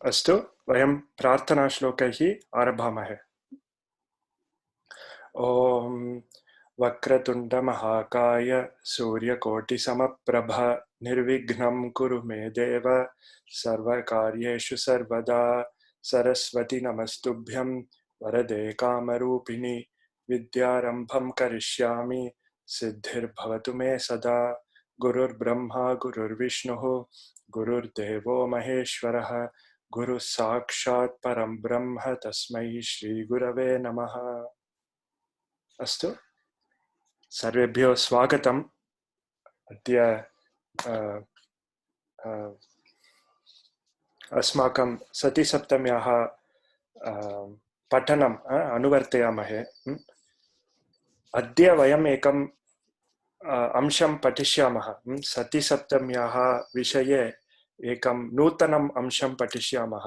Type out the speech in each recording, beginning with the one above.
अस्तु, वयं प्रार्थनाश्लोकैः आरभामहे। ॐ वक्रतुण्डमहाकाय सूर्यकोटिसमप्रभ निर्विघ्नं कुरु मे देव सर्वकार्येषु सर्वदा सरस्वती नमस्तुभ्यं वरदे कामरूपिणि विद्यारम्भं करिष्यामि सिद्धिर्भवतु मे सदा गुरुर्ब्रह्मा गुरुर्विष्णुः गुरुर्देवो महेश्वरः गुरुः साक्षात् परं ब्रह्म तस्मै श्रीगुरवे नमः। अस्तु, सर्वेभ्यो स्वागतम्। अद्य अस्माकं सतिसप्तम्याः पठनम् अनुवर्तयामहे। अद्य वयम् एकम् अंशं पठिष्यामः। सतिसप्तम्याः विषये एकं नूतनम् अंशं पठिष्यामः।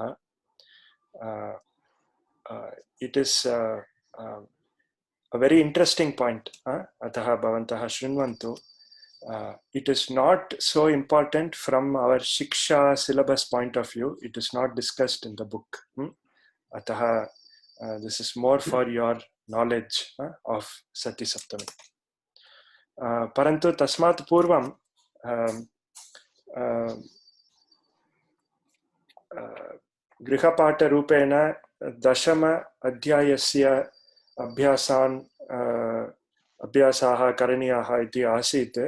इट् is a very interesting point. अतः भवन्तः शृण्वन्तु. It is not so important from our Shiksha syllabus point of view. It is not discussed in the book. Atah, this is more for your knowledge of Sati Saptami. Parantu tasmat purvam Grihapata rupena dashama adhyayasya अभ्यासाः करणीयाः इति आसीत्।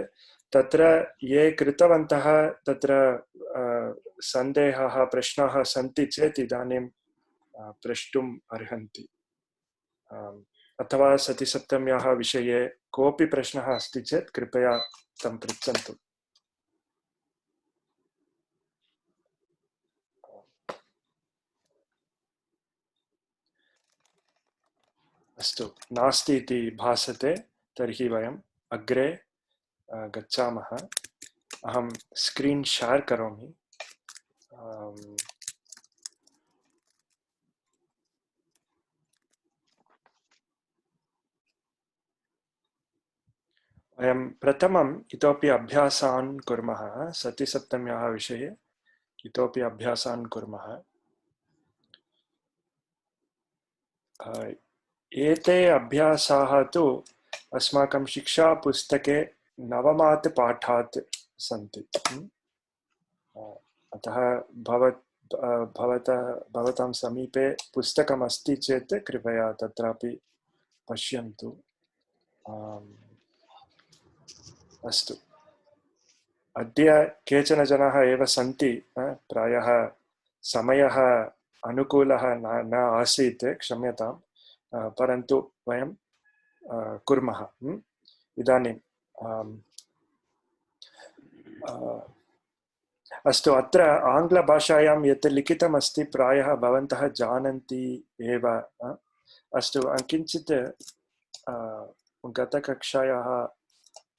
तत्र ये कृतवन्तः तत्र सन्देहः प्रश्नाः सन्ति चेत् इदानीं प्रष्टुम् अर्हन्ति। अथवा सतिसप्तम्याः विषये कोऽपि प्रश्नः अस्ति चेत् कृपया तं पृच्छन्तु। अस्तु, नास्ति इति भासते, तर्हि वयम् अग्रे गच्छामः। अहं स्क्रीन् शेर् करोमि। वयं प्रथमम् इतोपि अभ्यासान् कुर्मः। सतिसप्तम्याः विषये इतोपि अभ्यासान् कुर्मः। एते अभ्यासाः तु अस्माकं शिक्षापुस्तके नवमात् पाठात् सन्ति। अतः भवतां समीपे पुस्तकमस्ति चेत् कृपया तत्रापि पश्यन्तु। अस्तु, अद्य केचन जनाः एव सन्ति। प्रायः समयः अनुकूलः न आसीत्, क्षम्यतां, परन्तु वयं कुर्मः। इदानीं अस्तु, अत्र आङ्ग्लभाषायां यत् लिखितमस्ति प्रायः भवन्तः जानन्ति एव। अस्तु, किञ्चित् गतकक्षायाः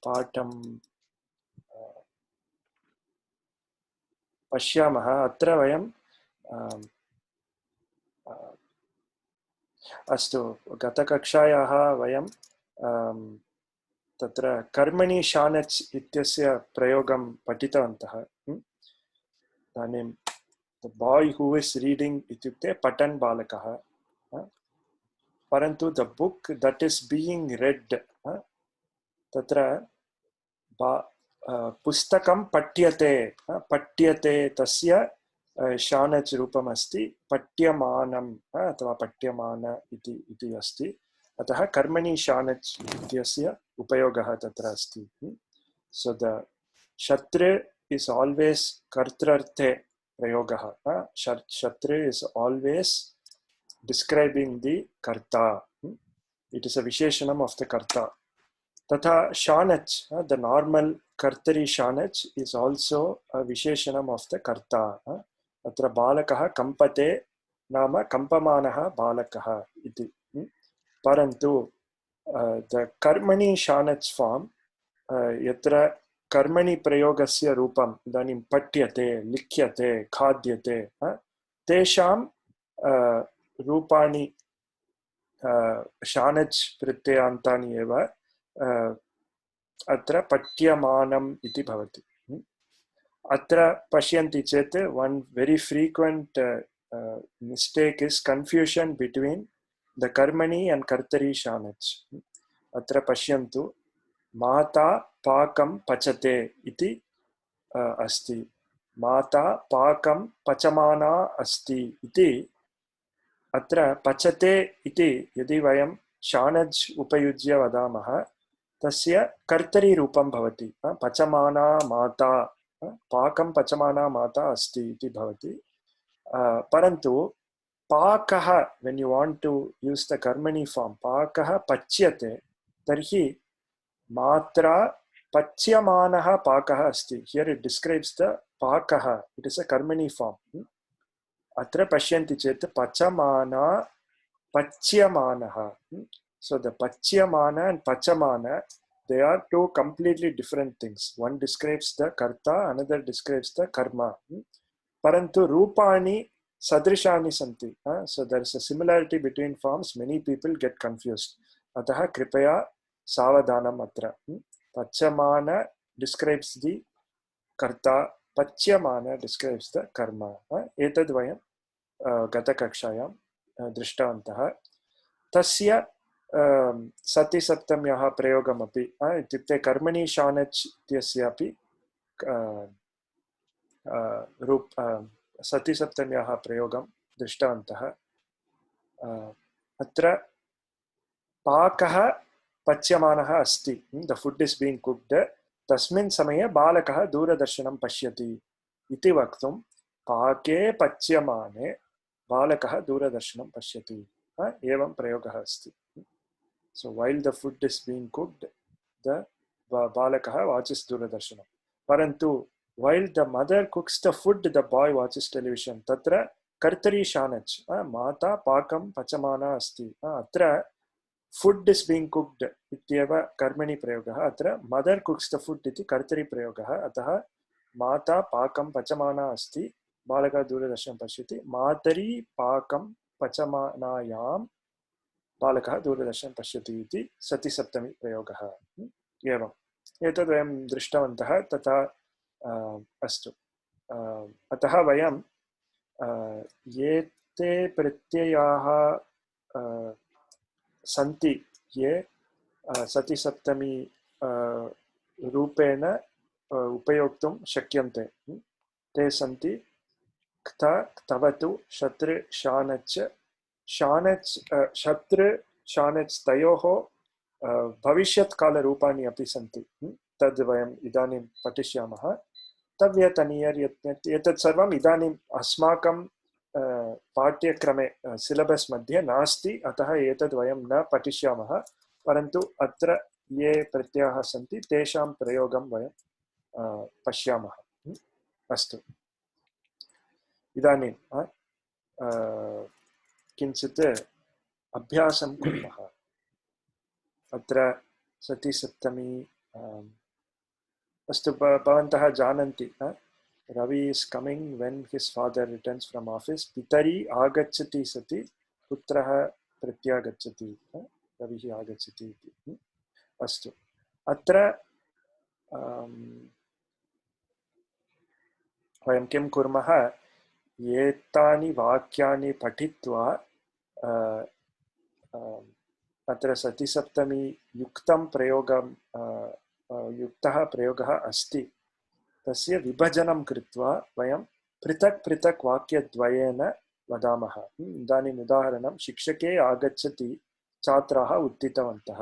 पाठं पश्यामः। अत्र वयं अस्तु, गतकक्षायाः वयं तत्र कर्मणि शानच् इत्यस्य प्रयोगं पठितवन्तः। इदानीं the boy who is reading इत्युक्ते पठन् बालकः, परन्तु the book that is being read, तत्र पुस्तकं पठ्यते, पठ्यते तस्य शानच् रूपमस्ति पठ्यमानम् अथवा पठ्यमान इति अस्ति। अतः कर्मणि शानच् इत्यस्य उपयोगः तत्र अस्ति। So the shatre is always कर्तृर्थे प्रयोगः। shatre is always describing the karta. It is a visheshanam of the karta. Tata shanach, the normal kartari shanach, is also a visheshanam of the karta. Atra balakaha kampate nama kampamanaha balakaha iti. Parantu the karmani shanach form, yatra कर्मणि प्रयोगस्य रूपम् इदानीं पठ्यते, लिख्यते, खाद्यते, तेषां रूपाणि शानच् प्रत्ययान्तानि एव अत्र पठ्यमानम् इति भवति। अत्र पश्यन्ति चेत् one very frequent mistake is confusion between the karmani and kartari shanach. Atra pashyantu mata pakam pachate iti asti. Mata pakam pachamana asti iti. अत्र पचते इति यदि वयं शानज् उपयुज्य वदामः तस्य कर्तरी रूपं भवति. पचमाना माता, पाकं पचमाना माता अस्ति इति भवति. परन्तु पाकः, when you want to use the karmani form, पाकः पच्यते तर्हि मात्रा पच्यमानः पाकः अस्ति. Here it describes the पाकः, it is a karmani form. अत्र पश्यन्ति चेत् पचमाना पच्यमानः. So the pachyamana and pachamana, they are two completely different things. One describes the karta, another describes the karma. Parantu rupani sadrishani santi. So there is a similarity between forms. Many people get confused. Ataha kripaya savadhanam atra. Pachamana describes the karta, pachyamana describes the karma. Etad vayam gata kakshayam दृष्टवन्तः. तस्य सति सप्तम्याः प्रयोगमपि इत्युक्ते कर्मणि शानच् इत्यस्यापि सति सप्तम्याः प्रयोगं दृष्टवन्तः. अत्र पाकः पच्यमानः अस्ति, द फुड् इस् बीइङ्ग् कुक्ड्. तस्मिन् समये बालकः दूरदर्शनं पश्यति इति वक्तुं पाके पच्यमाने बालकः दूरदर्शनं पश्यति एवं प्रयोगः अस्ति. So while the food is being cooked, the balakah watches Doordarshanam. Parantu while the mother cooks the food, the boy watches television. Tatra kartari shanach. Mata pakam pachamana asti. Atra food is being cooked. Ityeva karmani prayogah. Atra mother cooks the food iti kartari prayogah. Ataha mata pakam pachamana asti. Balaka Doordarshanam pashyati. Matari pakam pachamanayam बालकः दूरदर्शनं पश्यति इति सति सप्तमी प्रयोगः. एवम् एतद् वयं दृष्टवन्तः. तथा अस्तु. अतः वयं ये ते प्रत्ययाः सन्ति ये सति सप्तमी रूपेण उपयोक्तुं शक्यन्ते, ते सन्ति क्त, क्तवतु, शतृ, शानच्. शानच्, शतृ, शानच् तयोः भविष्यत्कालरूपाणि अपि सन्ति. तद् वयम् इदानीं पठिष्यामः. तव्यतनीयर् एतत् सर्वम् इदानीम् अस्माकं पाठ्यक्रमे सिलेबस् मध्ये नास्ति. अतः एतद् वयं न पठिष्यामः. परन्तु अत्र ये प्रत्ययाः सन्ति तेषां प्रयोगं वयं पश्यामः. अस्तु. इदानीं किञ्चित् अभ्यासं कुर्मः. अत्र सति सप्तमी अस्तु. भवन्तः जानन्ति Ravi is coming when his father returns from office. पितरी आगच्छति सति पुत्रः प्रत्यागच्छति. रविः आगच्छति इति. अस्तु. अत्र वयं किं कुर्मः, एतानि वाक्यानि पठित्वा अत्र सतिसप्तमी युक्तं प्रयोगं युक्तः प्रयोगः अस्ति, तस्य विभजनं कृत्वा वयं पृथक् पृथक् वाक्यद्वयेन वदामः. इदानीम् उदाहरणं, शिक्षके आगच्छति, छात्राः उत्थितवन्तः.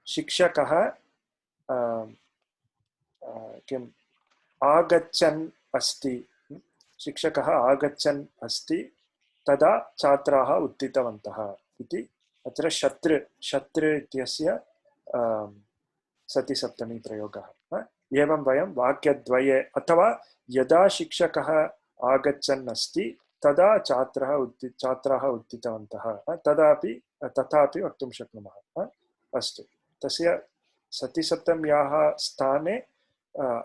शिक्षकः किम् आगच्छन् अस्ति, शिक्षकः आगच्छन् अस्ति, तदा छात्राः उत्थितवन्तः इति. अत्र शतृ, शतृ इत्यस्य सतिसप्तमी प्रयोगः. एवं वयं वाक्यद्वये अथवा यदा शिक्षकः आगच्छन् अस्ति तदा छात्राः उत्थितवन्तः तथापि वक्तुं शक्नुमः. अस्तु. तस्य सतिसप्तम्याः स्थाने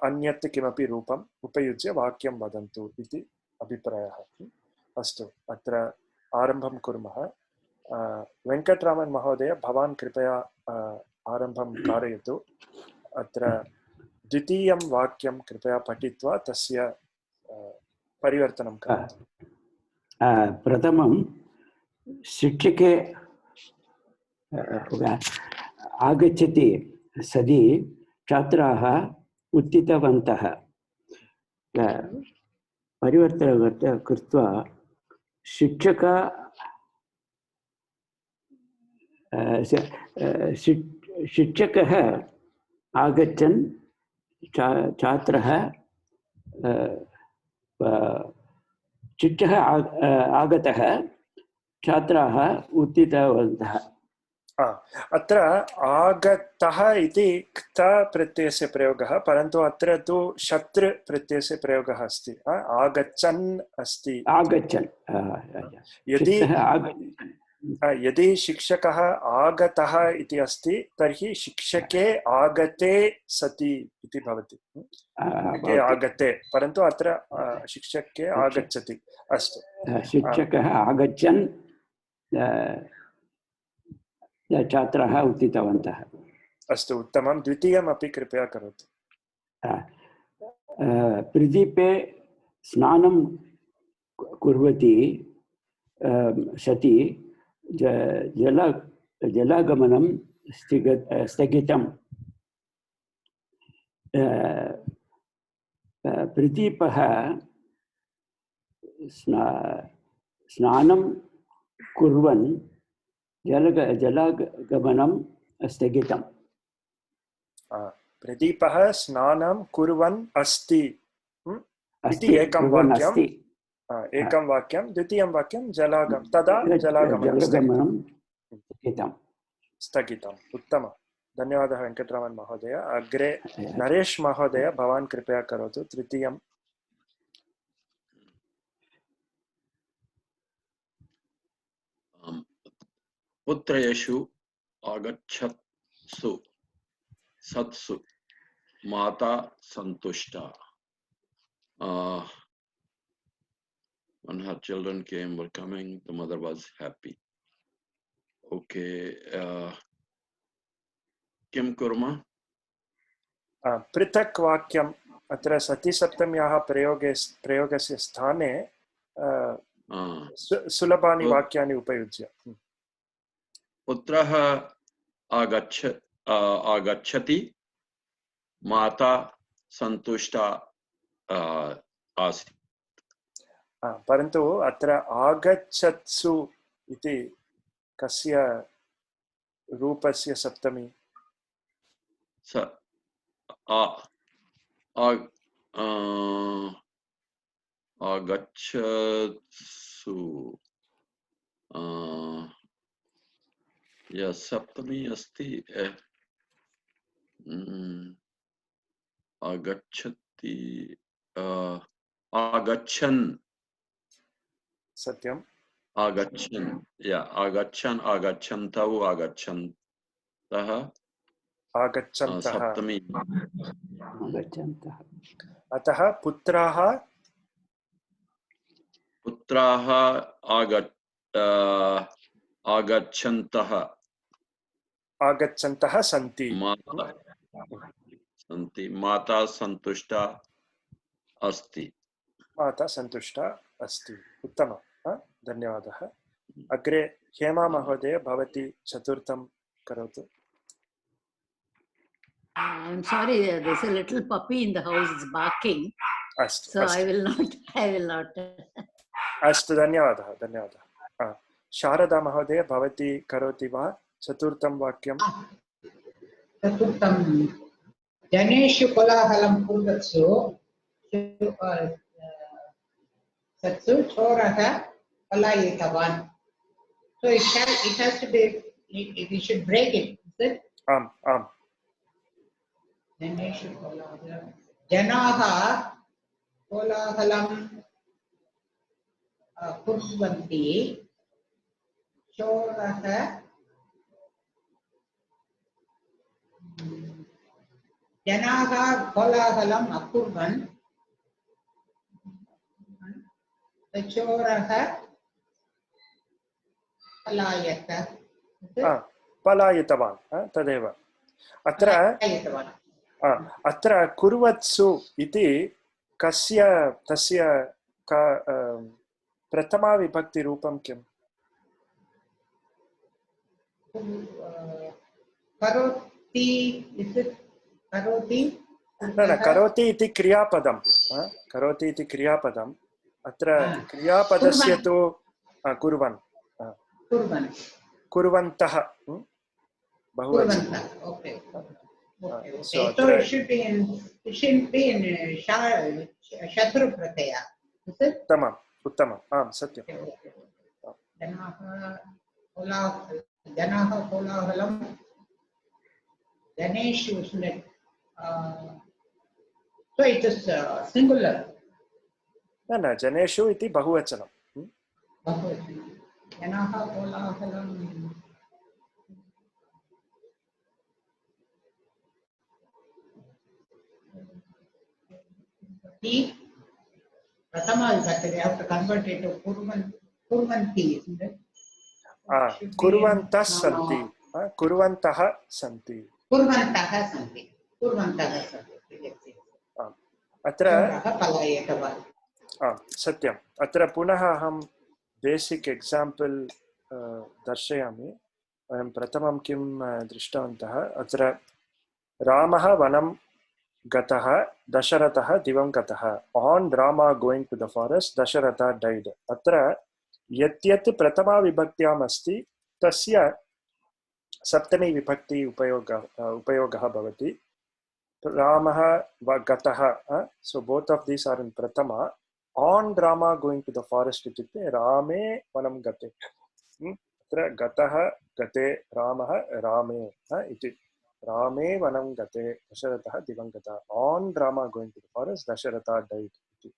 अन्यत् किमपि रूपम् उपयुज्य वाक्यं वदन्तु इति अभिप्रायः. अस्तु. अत्र आरम्भं कुर्मः. वेङ्कटरामन् महोदय, भवान् कृपया आरम्भं कारयतु. अत्र द्वितीयं वाक्यं कृपया पठित्वा तस्य परिवर्तनं करोतु. प्रथमं शिक्षके आगच्छति सति छात्राः उत्थितवन्तः। परिवर्तनं कृत्वा शिक्षक शिक्षकः आगच्छन् छात्रः शिक्षकः आगतः छात्राः उत्थितवन्तः। अत्र आगतः इति क्त प्रत्ययस्य प्रयोगः, परन्तु अत्र तु शत्रु प्रत्ययस्य प्रयोगः अस्ति। आगच्छन् अस्ति। आगच्छन् यदि शिक्षकः आगतः इति अस्ति तर्हि शिक्षके आगते सति इति भवति। शिक्षके आगते, परन्तु अत्र शिक्षके आगच्छति। अस्तु, शिक्षकः आगच्छन् छात्राः उत्थितवन्तः। अस्तु, उत्तमं। द्वितीयमपि कृपया करोतु। प्रदीपे स्नानं कुर्वती सति जलागमनं स्थगितं। प्रदीपः स्नानं कुर्वन् जलागमनं स्थगितम्। प्रदीपः स्नानं कुर्वन् अस्ति इति एकं वाक्यम्। एकं वाक्यं। द्वितीयं वाक्यं तदा जलागमनं स्थगितम्। उत्तमं, धन्यवादः वेङ्कटरामन् महोदय। अग्रे नरेश महोदय, भवान् कृपया करोतु तृतीयम्। पुत्रयेषु आगच्छत्सु सत्सु माता संतुष्टा। When her children were coming, the mother was happy. Okay, किं कुर्मः? पृथक् वाक्यम्। अत्र सतिसप्तम्याः प्रयोगस्य स्थाने सुलभानि वाक्यानि उपयुज्य। पुत्रः आगच्छति, माता सन्तुष्टा आसीत्। परन्तु अत्र आगच्छत्सु इति कस्य रूपस्य सप्तमी? आगच्छत्सु सप्तमी अस्ति। आगच्छति, आगच्छन्। सत्यम्। आगच्छन्, आगच्छन्, आगच्छन्तौ, आगच्छन्तः, सप्तमी। अतः पुत्राः आगच्छन्तः सन्ति। माता सन्तुष्टा अस्ति। माता सन्तुष्टा अस्ति। उत्तमं, धन्यवादः। अग्रे हेमा महोदय, भवती चतुर्थं करोतु। I'm sorry, there's a little puppy in the house. It's barking. So I will not. अस्तु, धन्यवादः। शारदा महोदय, भवती करोति वा चतुर्थं वाक्यं? चतुर्थं, जनेषु कोलाहलं कुर्वत्सु सत्सु चोरः पलायितवान्. So it has to be, we should break it, is it? आम्। जनेषु कोलाहलं, जनाः कोलाहलं कुर्वन्ति, चोरः जनाः कोलाहलम् अकुर्वन्, चोरः पलायितवान्, तदेव। अत्र कुर्वत्सु इति कस्य तस्य प्रथमा विभक्ति रूपं किम्? करोति, is it करोति? न करोति इति क्रियापदं, करोति इति क्रियापदम्, अत्र क्रियापदस्य तु कुर्वन्, कुर्वन्तः बहुवचनं। Okay. So So it should be in Shatru Pratyaya. Is it? उत्तमम्, आम् सत्यं। जनाः कोलाहलं जनेषु, isn't it? So it is singular. न जनेषु इति बहुवचनं। जनाः कोलाहलं Prathama vibhakti, they have to convert it to kurvanti, isn't it? कुर्वन्तः सन्ति, कुर्वन्तः सन्ति, अत्र सत्यम्। अत्र पुनः अहं बेसिक् एक्साम्पल् दर्शयामि। वयं प्रथमं किं दृष्टवन्तः, अत्र रामः वनं गतः, दशरथः दिवं गतः। On Rama going to the forest, Dasharatha died. अत्र यत् प्रथमा विभक्त्याम् अस्ति तस्य सप्तमी विभक्ति उपयोगः भवति। रामः गतः, so both of these are in prathama. On Rama going to the forest इत्युक्ते रामे वनं गते, अत्र गतः गते रामः रामे इति, रामे वनं गते दशरथः दिवं गतः। On Rama going to the forest, Dasharatha died इति।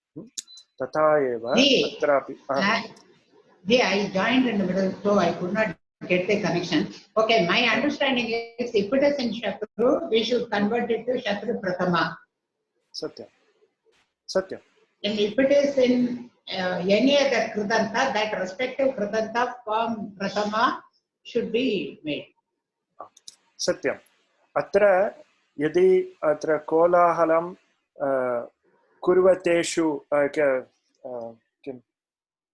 तथा एव अत्रापि Yeah, I joined in the middle, so I could not get the connection. Okay, my understanding is if it is in Shatru, we should convert it to Shatru Prathama. Satyam. Satyam. And if it is in any other Kritanta, that respective Kritanta form Prathama should be made. Satyam. Atra yadi atra kolahalam kurvateshu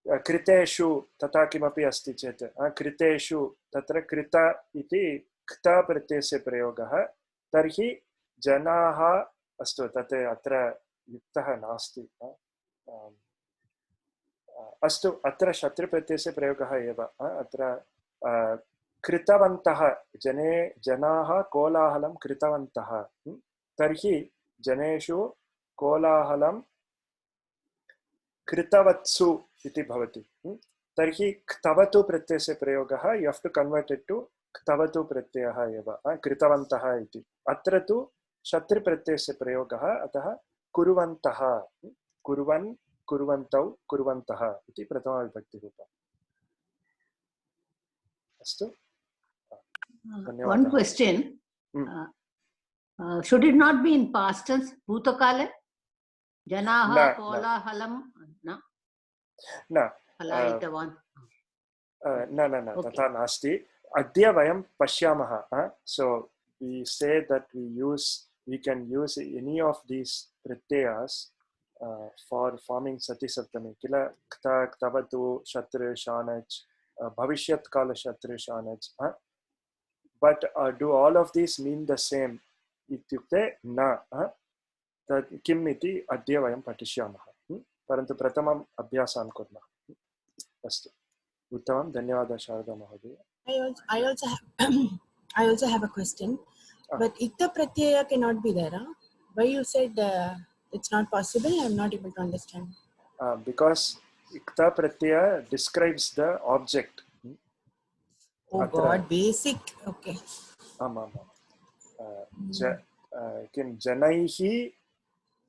कृतेषु तथा किमपि अस्ति चेत् कृतेषु तत्र कृत इति क्त प्रत्ययस्य प्रयोगः, तर्हि जनाः अस्तु तत् अत्र युक्तः नास्ति। अस्तु अत्र शत्रुप्रत्ययस्य प्रयोगः एव। अत्र कृतवन्तः जनाः कोलाहलं कृतवन्तः, तर्हि जनेषु कोलाहलं कृतवत्सु इति भवति। तर्हि क्तवतु प्रत्ययस्य प्रयोगः, you have to convert it to क्तवतु प्रत्ययः एव, कृतवन्तः इति। अत्र तु शत्रु प्रत्ययस्य प्रयोगः, अतः कुर्वन्तः, कुर्वन् कुर्वन्तौ कुर्वन्तः इति प्रथमा विभक्ति रूपम्। अस्तु, धन्यवादः। One question, should it not be in past tense, bhutakale? Janaha kolahalam na पलायितवान् न तथा नास्ति। अद्य वयं पश्यामः, so we say that we can use any of these pratyayas for forming sati saptami, kila kta ktavatu shatru shanach bhavishyat kala shatru shanach, but do all of these mean the same ityukte na, तत् किम् इति अद्य वयं पठिष्यामः, परन्तु प्रथमम् अभ्यासान् कुर्मः। अस्तु, उत्तमं, धन्यवादः शारदा महोदय। I also have a question, but ikta pratyaya cannot be there. Why you said it's not possible? I'm not able to understand. Because ikta pratyaya describes the object. Oh God, basic. Okay. आमां किं जनैः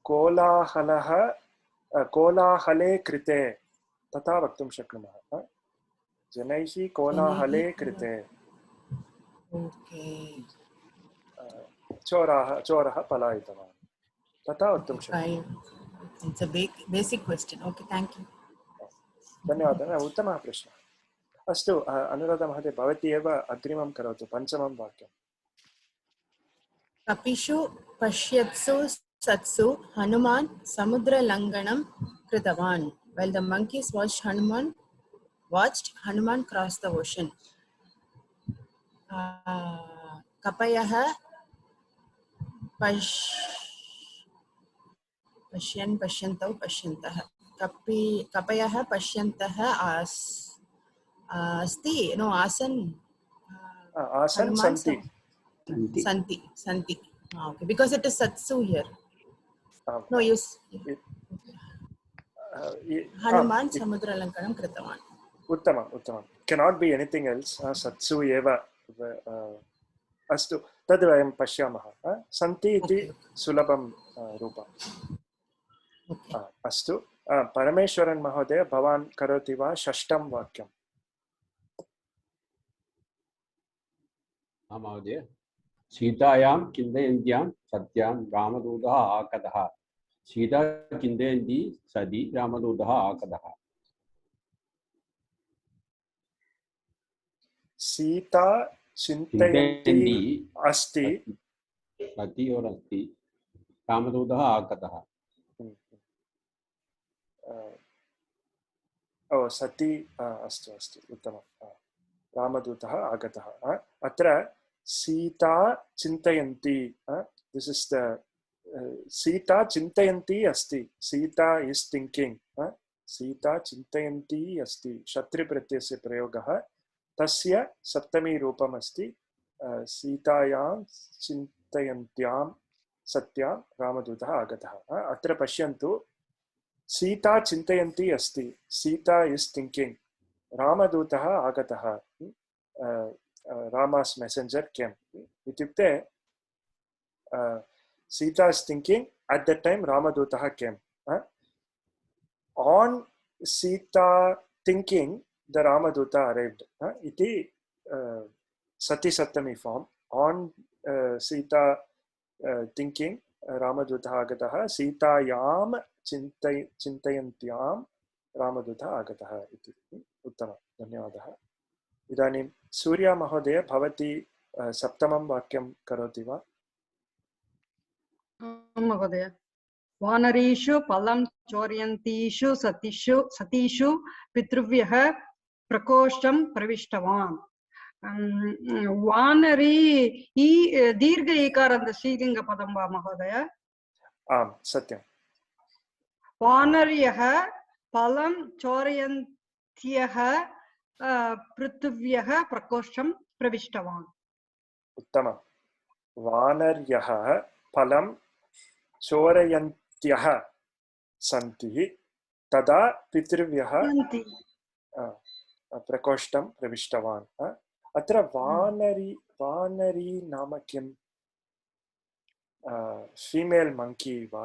कोलाहलः कोलाहले कृते तथा वक्तुं शक्नुमः। जनैः कोलाहले कृते चोरः पलायितवान्, तथा वक्तुं शक्नुमः। It's a basic question. Okay, thank you. धन्यवादः, उत्तमः प्रश्नः। अस्तु, अनुराधा महोदय, भवती एव अग्रिमं करोतु, पञ्चमं वाक्यं। कपिषु पश्यत्सु सत्सु हनुमान् समुद्रलङ्घनं कृतवान्। while the monkeys watched Hanuman cross the ocean. Kapayah pashyantah. Kapayah pashyantah asti. No, asan. Asan Hanuman santi. Santi. Okay, because it is Satsu here. No use. Hanuman Samudra Lankanam Kritavan. Uttamam. Cannot be anything else. Satsu eva. Astu. Tad vayam pashyamah. Santi iti sulabam rupa. Astu. Parameshwaran Mahodaya, Bhavan karoti va shashtam vakyam. Mahodaya. Sitayam kindayantyam satyam Ramadudaha akadaha. Sita kindayanti sadi Ramadudaha akadaha. Sita Chintayanti asti. Sati or asti. Ramadudaha akadaha. Oh, Sati astu. Uttama. Ramadutaha agataha. Atra Sita Chintayanti. This is the Sita Chintayanti asti. Sita is thinking. Sita Chintayanti asti. Shatri pratyasya prayogaha. Tasya saptami rupam asti. Sitayam Chintayantyam Satyam Ramadutaha agataha. Atra pashyantu. Sita Chintayanti asti. Sita is thinking. Ramadutaha agataha. Rama's messenger came. Ityukte, Sita is thinking, at that time Ramadutaha came. On Sita thinking, the Ramaduta arrived. Iti Sati Saptami form. On Sita thinking, Ramadutaha agataha. Sita yam Chintayantyam Ramadutaha agataha. Iti. Uttama. Dhanyawadaha. इदानीं सूर्या महोदय भवती सप्तमं वाक्यं करोति वा? महोदय वानरीषु फलं चोरयन्तीषु सतीषु पितृव्यः प्रकोष्ठं प्रविष्टवान्. वानरी दीर्घ इकारान्त श्रीलिङ्गपदं वा महोदय? आम् सत्यं. वानर्यः फलं चोरयन्त्यः पृथिव्यः प्रकोष्ठं प्रविष्टवान्. उत्तमं. वानर्यः फलं चोरयन्त्यः सन्ति तदा पितृव्यः प्रकोष्ठं प्रविष्टवान्. अत्र वानरी नाम किं? फीमेल मंकी वा?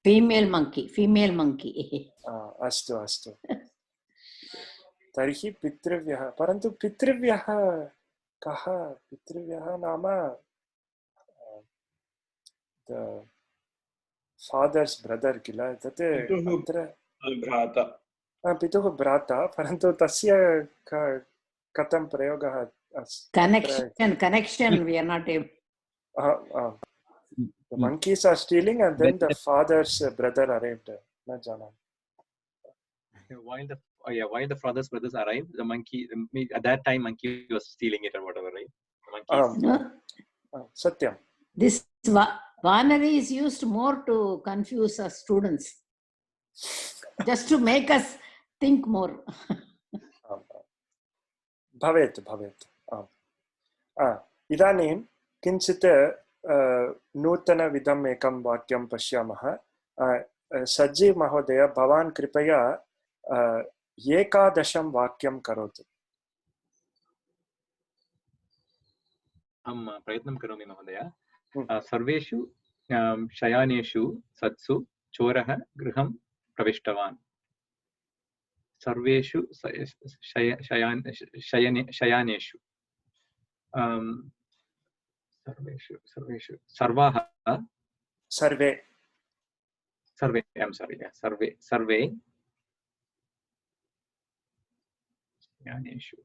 Female monkey. अस्तु. तर्हि पितृव्यः, परन्तु पितृव्यः कः? पितृव्यः नाम फादर्स ब्रदर किल? तत् पितुः भ्राता, परन्तु तस्य कथं प्रयोगः? Connection we are not able. The monkeys are stealing and then the father's brother arrived. Na janam. While the father's brothers arrived, the monkey, at that time monkey was stealing it or whatever, right? Satyam. This Vanari is used more to confuse us students, just to make us think more. Bhavet. Idanim kinchit नूतन विधम एकं वाक्यं पश्यामः. सज्जीव महोदय, भवान् कृपया एकादशं वाक्यं करोतु. प्रयत्नं करोमि महोदय. सर्वेषु शयानेषु सत्सु चोरः गृहं प्रविष्टवान्. सर्वेषु शयानेषु सर्वेषु सर्वाः सर्वे शयानेषु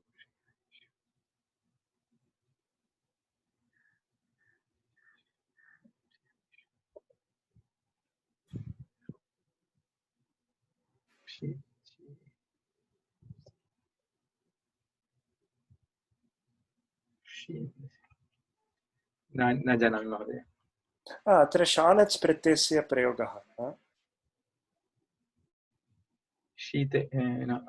न जानामि महोदय। अत्र शानच् प्रत्ययस्य प्रयोगः शीते न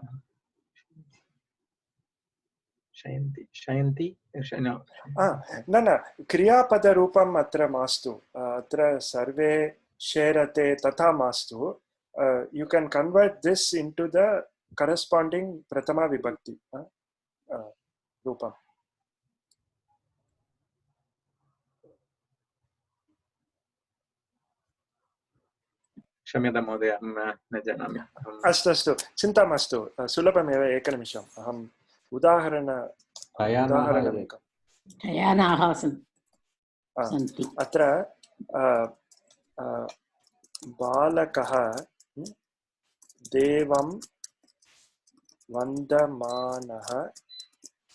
शयन्ति शयन्ति न न क्रियापदरूपम् अत्र मास्तु अत्र सर्वे शेरते तथा मास्तु you can convert this into the corresponding prathama vibhakti रूपम् क्षम्यतां महोदय न जानामि। अस्तु अस्तु चिन्ता मास्तु सुलभमेव एकनिमिषम् अहम् उदाहरणम् शयानाः सन्ति अत्र बालकः देवं वन्दमानः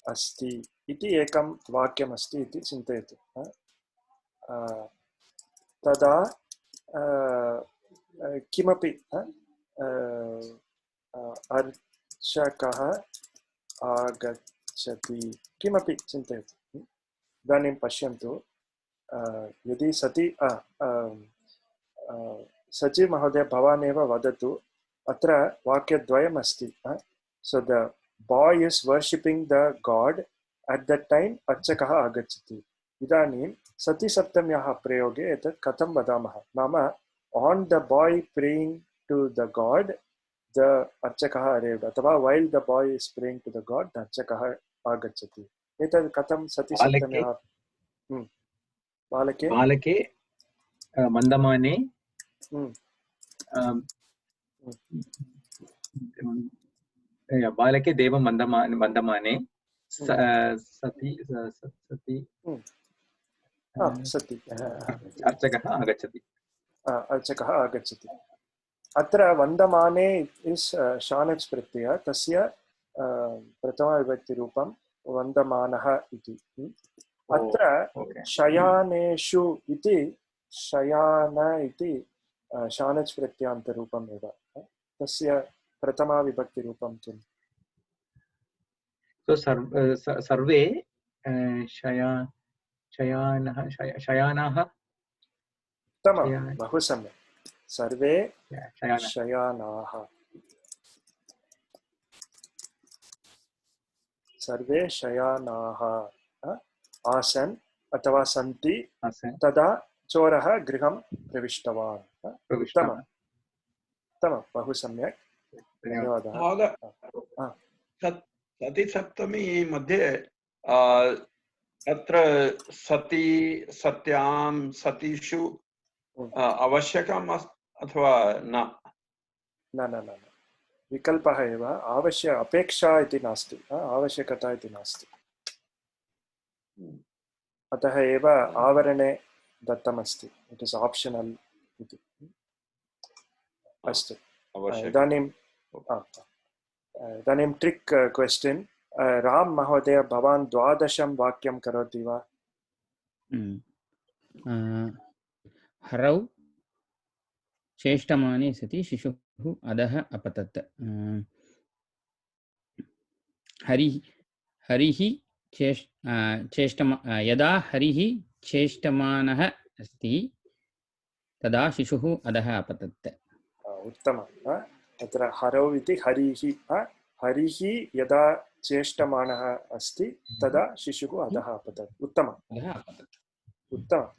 अस्ति इति एकं वाक्यमस्ति इति चिन्तयतु तदा किमपि अर्चकः आगच्छति किमपि चिन्तयतु इदानीं पश्यन्तु यदि सति सचिव महोदय भवान् एव वदतु अत्र वाक्यद्वयम् अस्ति so the boy is worshipping the god at that time अर्चकः आगच्छति इदानीं सति सप्तम्याः प्रयोगे एतत् कथं वदामः नाम on the boy praying to the god the अर्चकः arrived अथवा while the boy is praying to the god the अर्चकः आगच्छति एतत् कथं सति सप्तम्याः बालके मन्दमाने बालके देवं मन्दमाने सति अर्चकः आगच्छति अत्र वन्दमाने इस् शानच् प्रत्यय तस्य प्रथमविभक्तिरूपं वन्दमानः इति अत्र शयानेषु इति शयान इति शानच् प्रत्ययान्तरूपम् एव तस्य प्रथमा विभक्तिरूपं किम् सर्वे शयानाः उत्तमं बहु सम्यक् सर्वे शयानाः सर्वे शयानाः आसन् अथवा सन्ति तदा चोरः गृहं प्रविष्टवान् उत्तमं बहु सम्यक् धन्यवादः सति सप्तमी मध्ये अत्र सति सत्यां सतीषु आवश्यकम् अथवा न न न न विकल्पः एव अपेक्षा इति नास्ति आवश्यकता इति नास्ति अतः एव आवरणे दत्तमस्ति इट् इस् आप्शनल् इति अस्तु इदानीं ट्रिक् क्वेश्चन् राम महोदय भवान् 12 वाक्यं करोति वा हरौ चेष्टमाने सति शिशुः अधः अपतत् यदा हरिः चेष्टमानः अस्ति तदा शिशुः अधः अपतत् उत्तमम् अत्र हरौ इति हरिः यदा चेष्टमानः अस्ति तदा शिशुः अधः अपतत् उत्तमं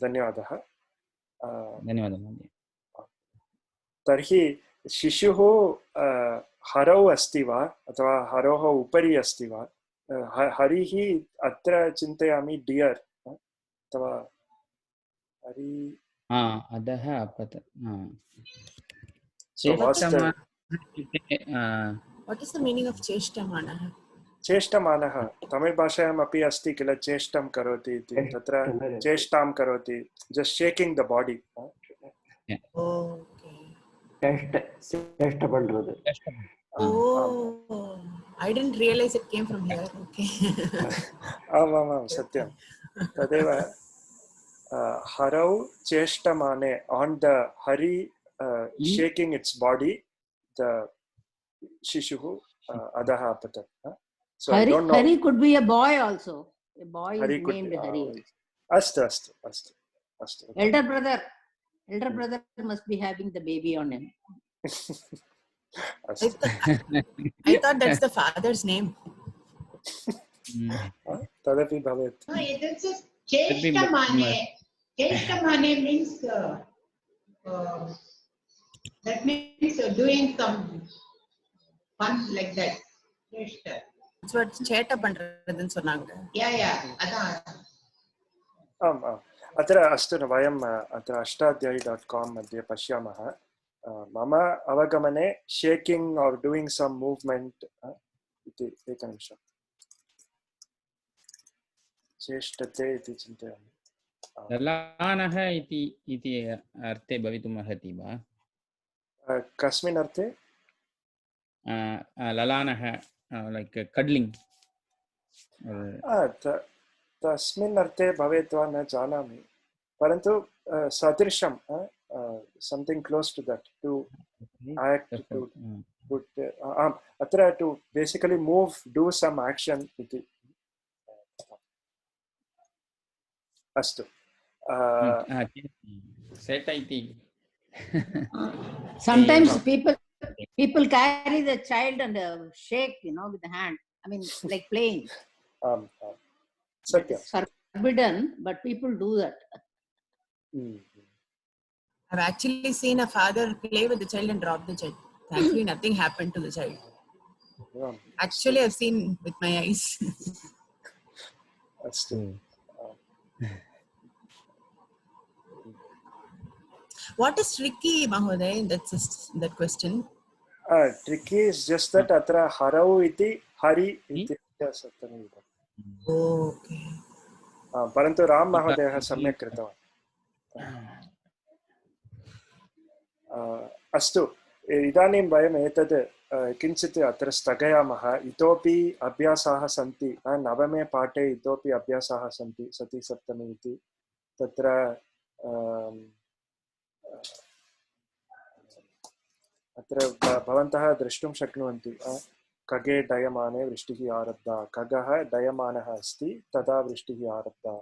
धन्यवादः तर्हि शिशुः हरौ अस्ति वा अथवा हरोः उपरि अस्ति वा हरिः अत्र चिन्तयामि डियर् अथवा हरि अधः अपतत् What is the meaning of चेष्टमानः? चेष्टमानः Tamil भाषायाम् अपि अस्ति किल चेष्टं करोति इति तत्र चेष्टां करोति just shaking the body चेष्ट पण्றது I didn't realize it came from here. Okay. आमामां सत्यं तदेव हरौ चेष्टमाने on the hari shaking its body the shishuhu adha apatat so Hari could be a boy also. A boy Hari is could named be. Hari. Astu, astu, astu, astu. Elder brother must be having the baby on him. Astu. I thought that's the father's name. Tadapi bhavet. No, it is just Cheshtamane. Cheshtamane means that means doing some fun like that. Cheshta. That's what சேட்டை பண்றதுன்னு சொன்னாங்க. Yeah. அதான். आम् आम् अत्र अस्तु वयम् अत्र अष्टाध्यायी.com मध्ये पश्यामः मम अवगमने शेकिंग और डूइंग सम मूवमेंट इति एकनिमिषम् चेष्टते इति चिन्तयामि ललानः इति अर्थे भवितुम् अर्हति वा कस्मिन् अर्थे ललानः like cuddling तस्मिन् अर्थे भवेत् वा न जानामि परन्तु सदृशं something close to that to act to put अत्र to basically move do some action इति अस्तु Sometimes people carry the child and shake, with the hand. I mean, like playing. It's forbidden, but people do that. I've actually seen a father play with the child and drop the child. Thankfully, nothing happened to the child. Actually, I've seen with my eyes. What is tricky, Mahoday? That's that question. Tricky is just that atra harau iti hari iti sattami. Okay. परन्तु राम महोदयः सम्यक् कृतवान् अस्तु इदानीं वयम् एतद् किञ्चित् अत्र स्थगयामः इतोपि अभ्यासाः सन्ति नवमे पाठे इतोपि अभ्यासाः सन्ति सति सप्तमी इति तत्र अत्र भवन्तः द्रष्टुं शक्नुवन्ति खगे डयमाने वृष्टिः आरब्धा खगः डयमानः अस्ति तदा वृष्टिः आरब्धा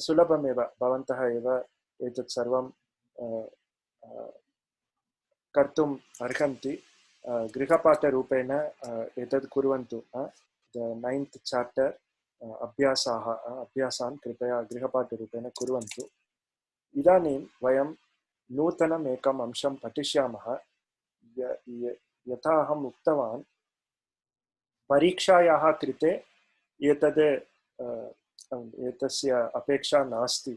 सुलभमेव भवन्तः एव एतत् सर्वं कर्तुम् अर्हन्ति गृहपाठरूपेण एतत् कुर्वन्तु the 9th chapter अभ्यासान् कृपया गृहपाठरूपेण कुर्वन्तु इदानीं वयं नूतनम् एकम् अंशं पठिष्यामः यथा अहम् उक्तवान् परीक्षायाः कृते एतस्य अपेक्षा नास्ति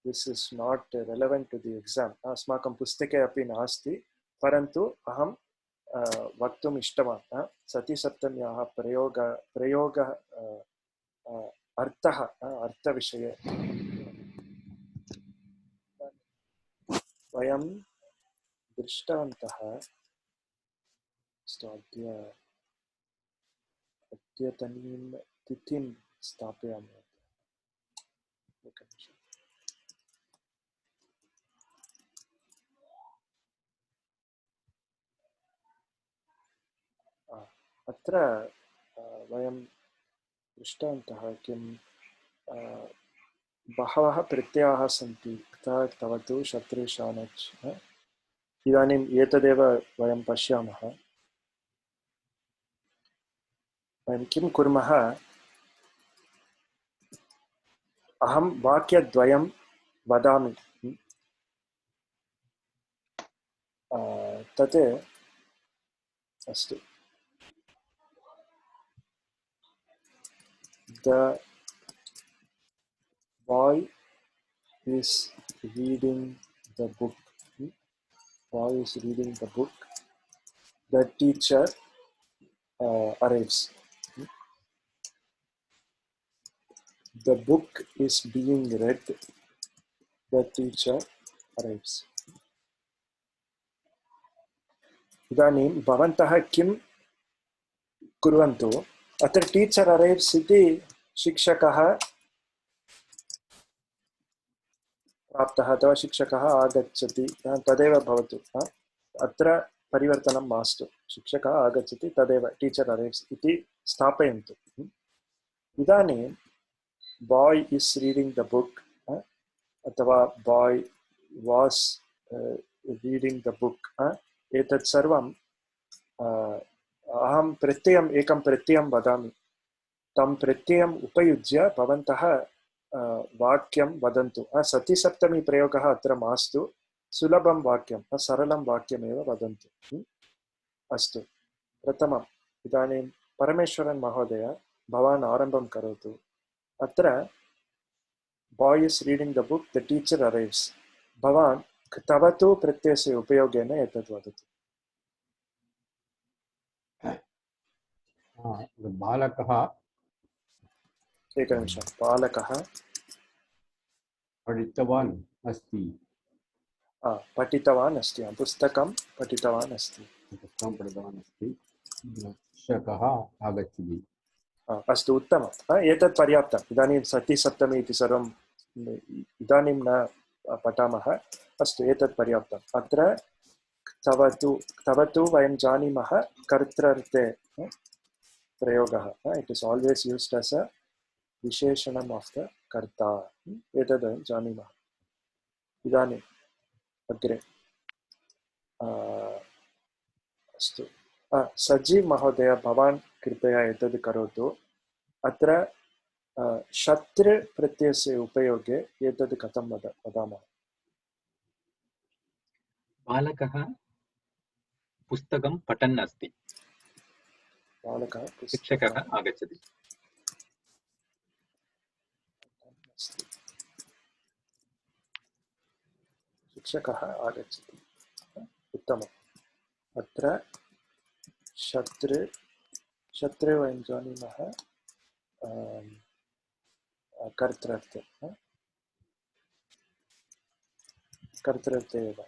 this is not relevant to the exam अस्माकं पुस्तके अपि नास्ति परन्तु अहं वक्तुम् इष्टवान् सतिसप्तम्याः प्रयोग अर्थविषये वयं दृष्टवन्तः अद्यतनीं तिथिं स्थापयामि अत्र वयं दृष्टवन्तः किं बहवः प्रत्ययाः सन्ति तवतु शत्रुशानच् इदानीम् एतदेव वयं पश्यामः वयं किं कुर्मः अहं वाक्यद्वयं वदामि तत् अस्तु The boy is reading the book. Boy is reading the book. The teacher arrives. The book is being read. The teacher arrives. इदानीं भवन्तः किं कुर्वन्तु अत्र टीचर अरैव्स इति शिक्षकः प्राप्तः अथवा शिक्षकः आगच्छति तदेव भवतु अत्र परिवर्तनं मास्तु शिक्षकः आगच्छति तदेव टीचर अरैव्स इति स्थापयन्तु इदानीं boy is reading the book अथवा boy was reading the book एतत् सर्वं अहं प्रत्ययम् एकं प्रत्ययं वदामि तं प्रत्ययम् उपयुज्य भवन्तः वाक्यं वदन्तु सति सप्तमी प्रयोगः अत्र मास्तु सुलभं वाक्यं सरलं वाक्यमेव वदन्तु अस्तु प्रथमम् इदानीं परमेश्वरन् महोदय भवान् आरम्भं करोतु अत्र boy is reading the book the teacher arrives भवान् तव तु प्रत्ययस्य उपयोगेन एतत् वदतु बालकः एकनिमिषं बालकः पठितवान् अस्ति पठितवान् अस्ति पुस्तकं पठितवान् अस्ति पुस्तकं पठितवान् अस्ति शिक्षकः आगच्छति अस्तु उत्तमम् एतत् पर्याप्तम् इदानीं सति सप्तमी इति सर्वं इदानीं न पठामः अस्तु एतत् पर्याप्तम् अत्र तव तु वयं जानीमः कर्तृर्थे प्रयोगः it is always used as a विशेषणम् आफ् द कर्ता एतद् वयं जानीमः इदानीम् अग्रे अस्तु सजीव महोदय भवान् कृपया एतद् करोतु अत्र शत्रु प्रत्ययस्य उपयोगे एतद् कथं वदामः बालकः पुस्तकं पठन् अस्ति बालकः शिक्षकः आगच्छति शिक्षकः आगच्छति उत्तमम् अत्र शत्रु वयं जानीमः कर्तृर्थे एव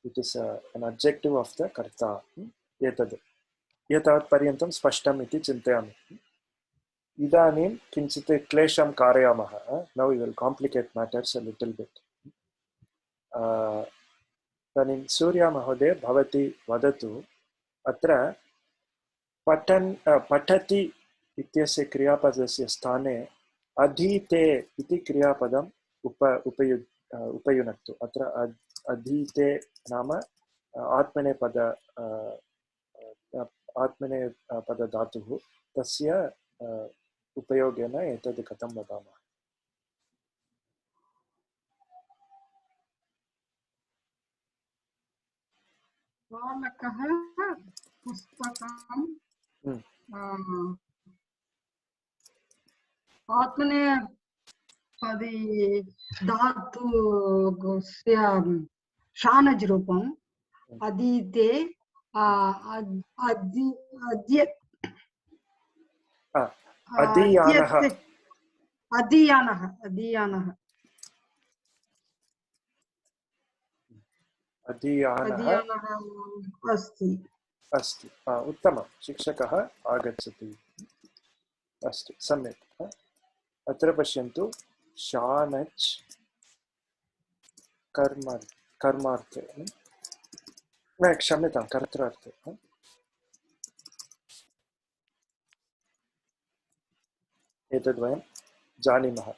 इट् is an objective of the कर्ता एतावत् पर्यन्तं स्पष्टम् इति चिन्तयामि इदानीं किञ्चित् क्लेशं कारयामः now we will complicate matters a little bit इदानीं सूर्या महोदय भवती वदतु अत्र पठति इत्यस्य क्रियापदस्य स्थाने अधीते इति क्रियापदम् उपयुनक्तु अत्र अधीते नाम आत्मनेपदधातुः तस्य उपयोगेन एतद् कथं वदामः बालकः पुस्तकं आत्मनेपदी धातुस्य शानज् रूपम् अधीते अधीयानः अस्ति अस्ति उत्तमं शिक्षकः आगच्छति अस्तु सम्यक् अत्र पश्यन्तु शानच् कर्मार्थे न क्षम्यतां कर्त्रार्थे एतद् वयं जानीमः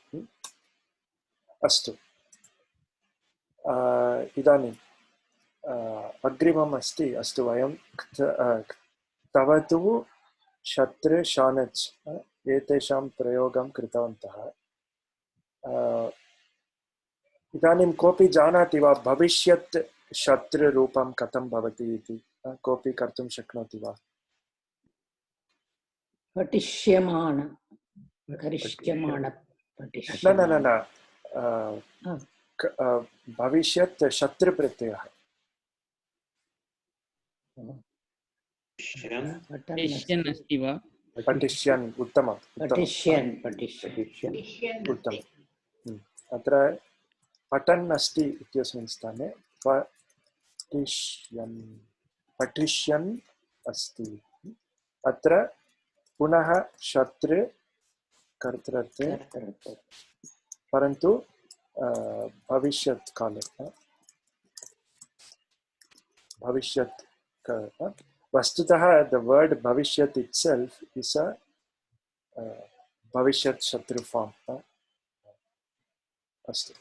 अस्तु इदानीम् अग्रिमम् अस्ति अस्तु वयं तव तु शत्रु शानच् एतेषां प्रयोगं कृतवन्तः इदानीं कोऽपि जानाति वा भविष्यत् शत्रुरूपं कथं भवति इति कोऽपि कर्तुं शक्नोति वा पठिष्यमाण न भविष्यत् शत्रुप्रत्ययः पठिष्यन् अस्ति वा पठिष्यन् उत्तमम् उत्तमम् अत्र पठन् अस्ति इत्यस्मिन् स्थाने पठिष्यन् अस्ति अत्र पुनः शत्रु कर्तृर्थे परन्तु भविष्यत् काले भविष्यत् वस्तुतः द वर्ड भविष्यत् itself is a भविष्यत् शत्रु फॉर्म अस्तु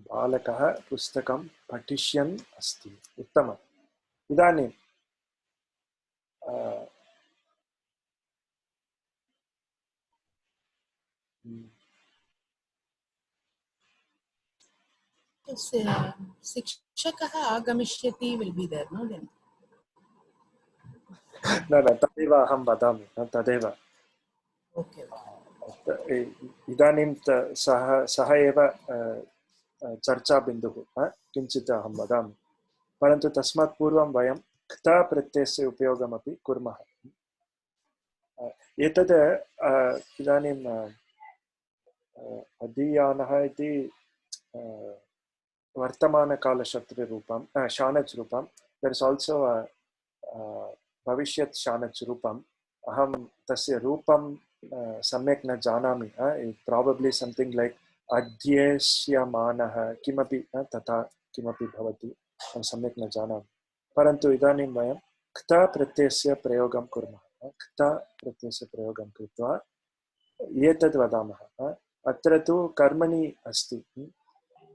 बालकः पुस्तकं पठिष्यन् अस्ति उत्तमम् इदानीं शिक्षकः आगमिष्यति will be there, no then? न तदेव अहं वदामि तदेव Okay. इदानीं सः एव चर्चाबिन्दुः किञ्चित् अहं वदामि परन्तु तस्मात् पूर्वं वयं क्ता प्रत्ययस्य उपयोगमपि कुर्मः एतद् इदानीं अधीयानः इति वर्तमानकालशत्रुरूपं शानच् रूपं देर् इस् आल्सो भविष्यत् शानच् रूपम् अहं तस्य रूपं सम्यक् न जानामि प्राबब्लि सम्थिङ्ग् लैक् अध्येष्यमानः किमपि तथा किमपि भवति अहं सम्यक् न जानामि परन्तु इदानीं वयं क्ता प्रत्ययस्य प्रयोगं कुर्मः क्ता प्रत्ययस्य प्रयोगं कृत्वा एतद् वदामः अत्र तु कर्मणि अस्ति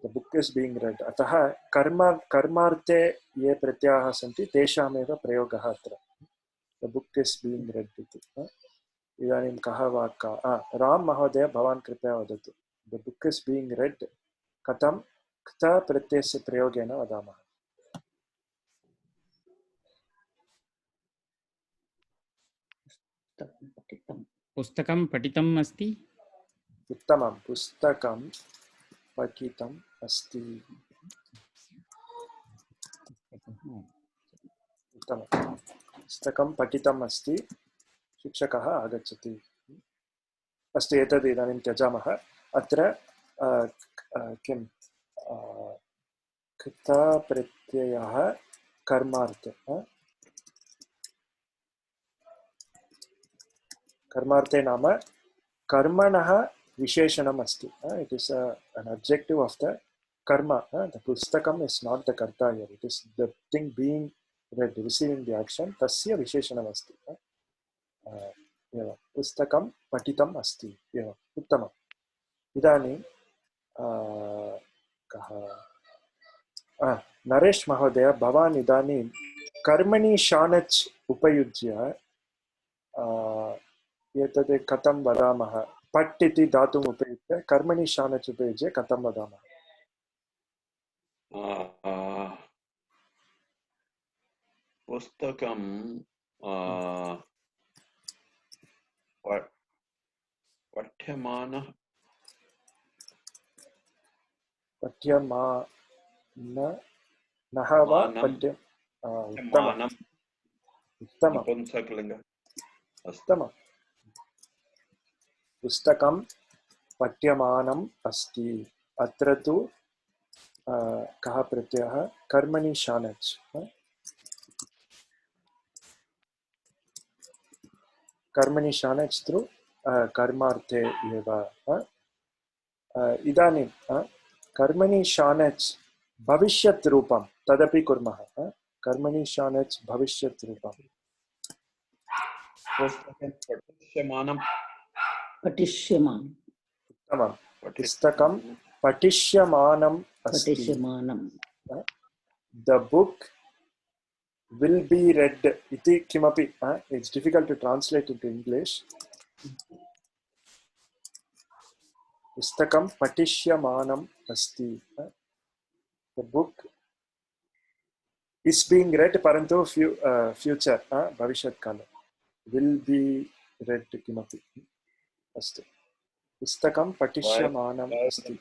the book is being read अतः कर्मार्थे ये प्रत्ययाः सन्ति तेषामेव प्रयोगः अत्र the book is being read इति इदानीं कः वाक्यः राम महोदय भवान् कृपया वदतु the book is being read कथं क्ता प्रत्ययस्य प्रयोगेन वदामः पुस्तकं पठितम् अस्ति उत्तमं पुस्तकं पठितम् अस्ति उत्तमं पुस्तकं पठितम् अस्ति शिक्षकः आगच्छति अस्तु एतद् इदानीं त्यजामः अत्र किं क्ता प्रत्ययः कर्मार्थे कर्मार्थे नाम कर्मणः विशेषणम् अस्ति इट् is an adjective of the karma the pustakam is not the karta here it is the thing being read receiving the action tasya visheshanam asti एवं पुस्तकं पठितम् अस्ति एवम् उत्तमम् इदानीं कः नरेश महोदय भवान् इदानीं कर्मणि शानच् उपयुज्य एतद् कथं वदामः पट् इति धातुम् उपयुज्य कर्मणि शानच् उपयुज्य कथं वदामः पुस्तकं पठ्यमानः पठ्यमानः वा पठ्य उत्तमम् उत्तमम् उत्तमम् पुस्तकं पठ्यमानम् अस्ति अत्र तु कः प्रत्ययः कर्मणि शानच् कर्मणि शानच् थ्रू कर्मार्थे एव इदानीं कर्मणि शानच् भविष्यत् रूपं तदपि कुर्मः कर्मणि शानच् भविष्यत् रूपं पठिष्यमानम् उत्तमं पुस्तकं पठिष्यमानम् अस्ति the book will be read iti kimapi it's difficult to translate into English pustakam patishyamanam asti the book is being read parantu future bhavishyat kala will be read kimapi astu pustakam patishyamanam asti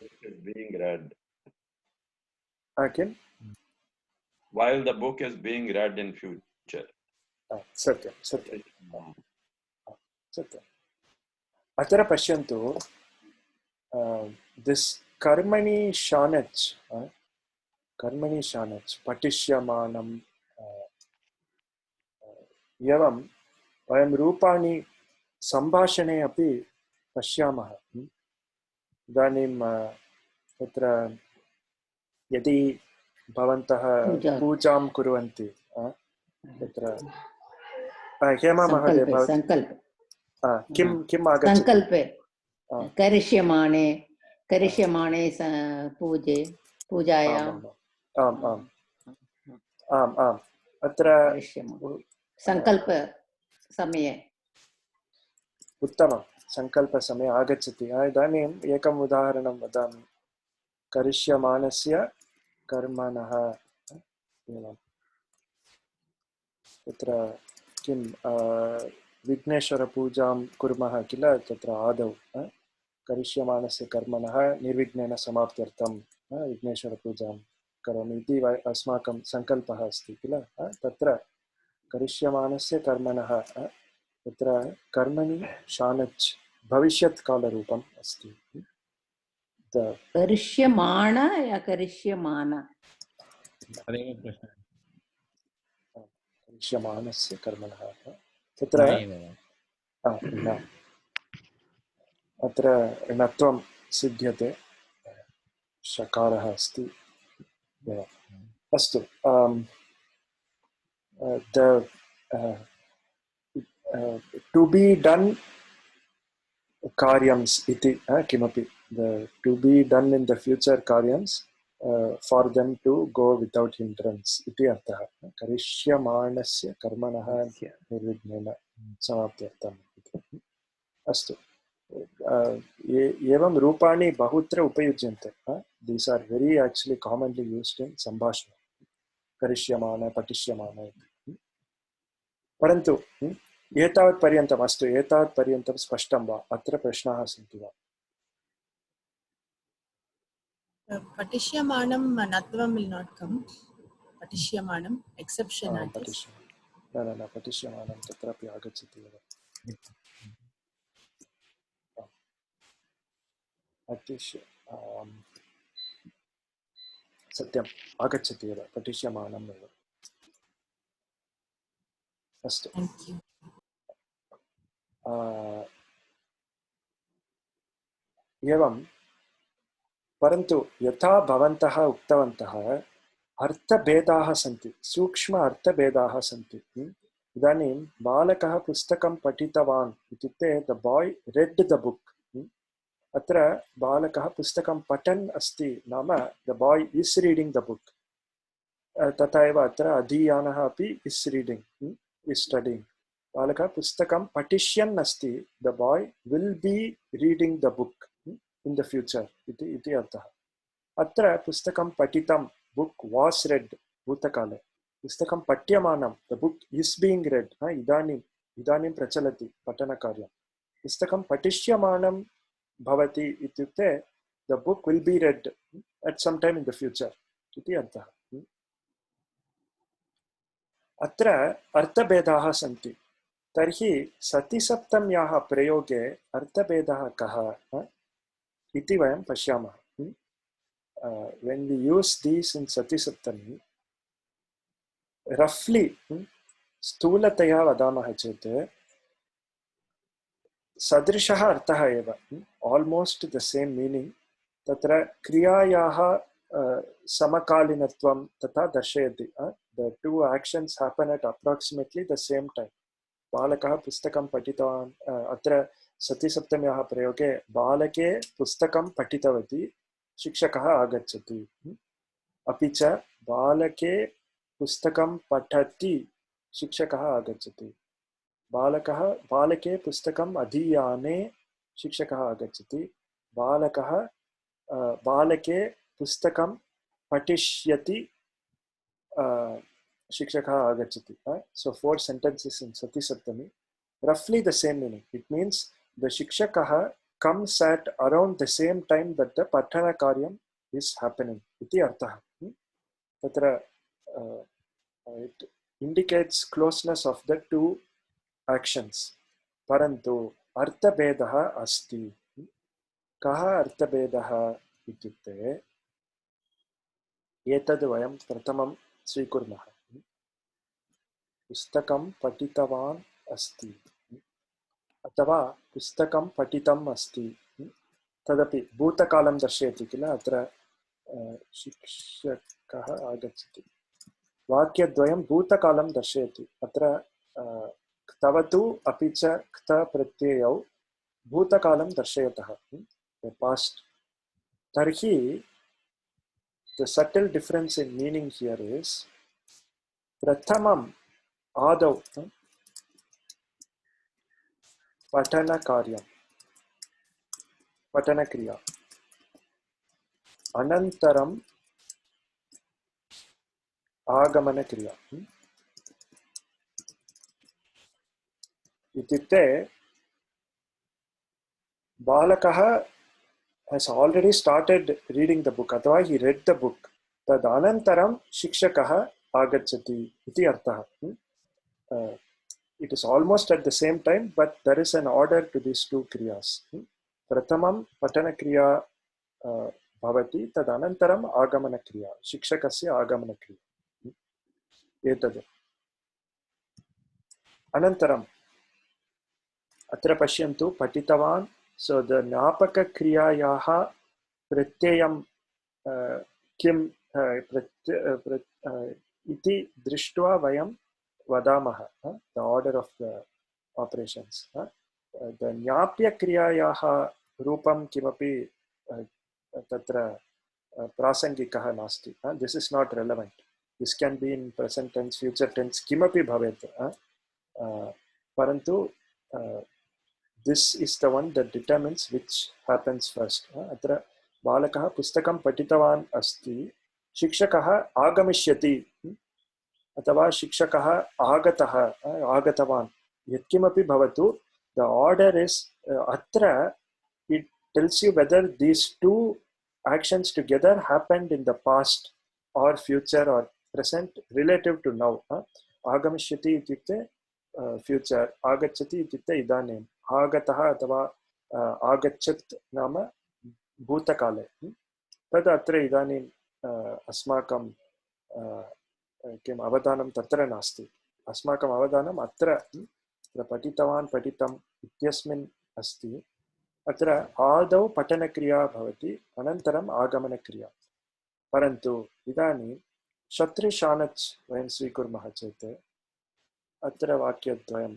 being read again while the book is being read in future satyam अत्र पश्यन्तु this कर्मणि शानच् पठिष्यमानम् एवं वयं रूपाणि सम्भाषणे अपि पश्यामः इदानीं तत्र यदि भवन्तः पूजां कुर्वन्ति तत्र हेमा महोदय किम् आगच्छति करिष्यमाणे करिष्यमाणे पूजायां आम् आम् आम् आम् अत्र सङ्कल्पसमये उत्तमं सङ्कल्पसमये आगच्छति इदानीम् एकम् उदाहरणं वदामि करिष्यमाणस्य कर्मणः एवं तत्र किं विघ्नेश्वरपूजां कुर्मः किल तत्र आदौ करिष्यमाणस्य कर्मणः निर्विघ्नेन समाप्त्यर्थं विघ्नेश्वरपूजां करोमि इति अस्माकं सङ्कल्पः अस्ति किल तत्र करिष्यमाणस्य कर्मणः तत्र कर्मणि शानच् भविष्यत्कालरूपम् अस्ति करिष्यमाण या करिष्यमान तदेव प्रश्नः करिष्यमाणस्य कर्मणः तत्र न अत्र णत्वं सिद्ध्यते शकारः अस्ति अस्तु टु बी डन् कार्यम्स् इति किमपि to be done in the future कार्यम्स् for them to go without hindrance इति अर्थः करिष्यमाणस्य कर्मणः निर्विघ्नेन समाप्त्यर्थम् अस्तु एवं रूपाणि बहुत्र उपयुज्यन्ते these are very actually commonly used in सम्भाषणे करिष्यमाण पठिष्यमाण परन्तु एतावत् पर्यन्तम् अस्तु एतावत् पर्यन्तं स्पष्टं वा अत्र प्रश्नाः सन्ति वा पठिष्यमाणं नत्वं will not come पठिष्यमाणं exception न पठिष्यमाणं तत्रापि आगच्छति एव सत्यम् आगच्छति एव पठिष्यमाणम् एव अस्तु एवं परन्तु यथा भवन्तः उक्तवन्तः अर्थभेदाः सन्ति सूक्ष्म अर्थभेदाः सन्ति इदानीं बालकः पुस्तकं पठितवान् इत्युक्ते the boy read the book अत्र बालकः पुस्तकं पठन् अस्ति नाम the boy is reading the book तथा एव अत्र अधीयानः अपि इस् रीडिङ्ग् इस् स्टडिङ्ग् बालकः पुस्तकं पठिष्यन् अस्ति the boy will be reading the book in the future इति अर्थः अत्र पुस्तकं पठितं बुक् वास् रेड् भूतकाले पुस्तकं पठ्यमानं the book is being read इदानीं प्रचलति पठनकार्यं पुस्तकं पठिष्यमानं भवति इत्युक्ते the book will be read at some time in the future इति अर्थः अत्र अर्थभेदाः सन्ति तर्हि सतिसप्तम्याः प्रयोगे अर्थभेदः कः इति वयं पश्यामः when we use these in satisaptami roughly स्थूलतया वदामः चेत् सदृशः अर्थः एव almost the same meaning तत्र क्रियायाः समकालीनत्वं तथा दर्शयति the two actions happen at approximately the same time बालकः पुस्तकं पठितवान् अत्र सतिसप्तम्याः प्रयोगे बालके पुस्तकं पठितवती शिक्षकः आगच्छति अपि च बालके पुस्तकं पठति शिक्षकः आगच्छति बालके पुस्तकम् अधीयाने शिक्षकः आगच्छति बालके पुस्तकं पठिष्यति शिक्षकः आगच्छति so 4 sentences in sati saptami roughly the same meaning it means the shikshakah comes at around the same time that the patana karyam is happening iti arthah tatra it indicates closeness of the two actions parantu artha bedah asti kah artha bedah ityukte etad vayam pratamam स्वीकुर्मः पुस्तकं पठितवान् अस्ति अथवा पुस्तकं पठितम् अस्ति तदपि भूतकालं दर्शयति किल अत्र शिक्षकः आगच्छति वाक्यद्वयं भूतकालं दर्शयति अत्र क्तवतु अपि च क्त प्रत्ययौ भूतकालं दर्शयतः, the past. Tarhi, the subtle difference in meaning here is prathamam adau patana karyam, patana kriya, anantaram agamana kriya. Ityukte balakah has already started reading the book, अथवा he read the book. तद अनन्तरं शिक्षकः आगच्छति इति अर्थः. It is almost at the same time, but there is an order to these two kriyas. प्रथमं पठनक्रिया भवति, तद अनन्तरम् आगमनक्रिया, शिक्षकस्य आगमनक्रिया. एतद् अनन्तरम् अत्र पश्यन्तु, पठितवान्. So the ज्ञापकक्रियायाः प्रत्ययं किं इति दृष्ट्वा वयं वदामः, the order of the operations. The ज्ञाप्यक्रियायाः रूपं किमपि तत्र प्रासङ्गिकः नास्ति. This is not relevant. This can be in present tense, future tense, किमपि भवेत्. परन्तु this is the one that determines which happens first. अत्र बालकः पुस्तकं पठितवान् अस्ति, शिक्षकः आगमिष्यति अथवा शिक्षकः आगतः आगतवान्, यत्किमपि भवतु, the order is अत्र it tells you whether these two actions together happened in the past or future or present relative to now. आगमिष्यति इत्युक्ते future, आगच्छति इत्युक्ते इदानीम्, आगतः अथवा आगच्छत् नाम भूतकाले. तद् अत्र इदानीम् अस्माकं किम् अवधानं तत्र नास्ति. अस्माकम् अवधानम् अत्र पठितवान् पठितम् इत्यस्मिन् अस्ति. अत्र आदौ पठनक्रिया भवति, अनन्तरम् आगमनक्रिया. परन्तु इदानीं शत्रुशानच् वयं स्वीकुर्मः चेत् अत्र वाक्यद्वयं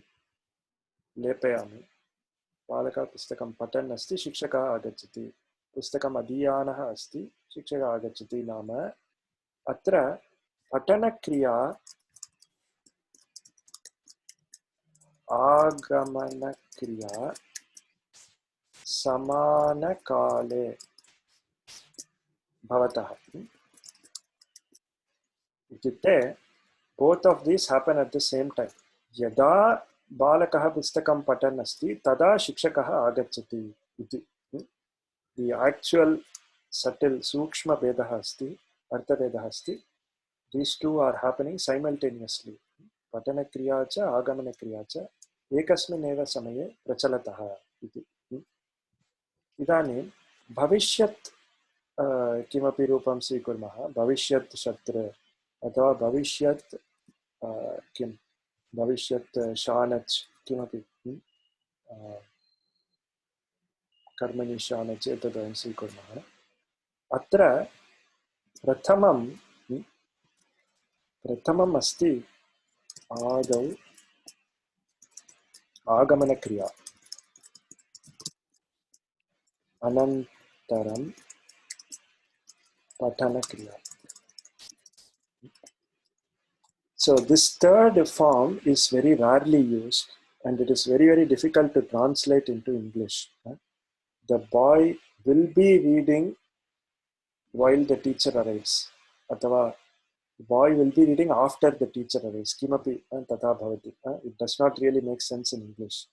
लेपयामि. बालकः पुस्तकं पठन् अस्ति, शिक्षकः आगच्छति. पुस्तकम् अधीयानः अस्ति, शिक्षकः आगच्छति. नाम अत्र पठनक्रिया आगमनक्रिया समानकाले भवतः. इत्युक्ते both of these happen at the same time. यदा बालकः पुस्तकं पठन् अस्ति तदा शिक्षकः आगच्छति इति. The actual subtle सूक्ष्म भेदः अस्ति, अर्थभेदः अस्ति. These two are happening simultaneously. पठनक्रिया च आगमनक्रिया च एकस्मिन् एव समये प्रचलतः इति. इदानीं भविष्यत् किमपि रूपं स्वीकुर्मः. भविष्यत् शत्रु अथवा भविष्यत् किं भविष्यत् शानच् किमपि कर्मणि शानच् एतद् वयं स्वीकुर्मः. अत्र प्रथमम् अस्ति आदौ आगमनक्रिया, अनन्तरं पठनक्रिया. So this third form is very rarely used and it is very, very difficult to translate into English. The boy will be reading while the teacher arrives. Athava the boy will be reading after the teacher arrives. Kimapi tatha bhavati. It does not really make sense in English.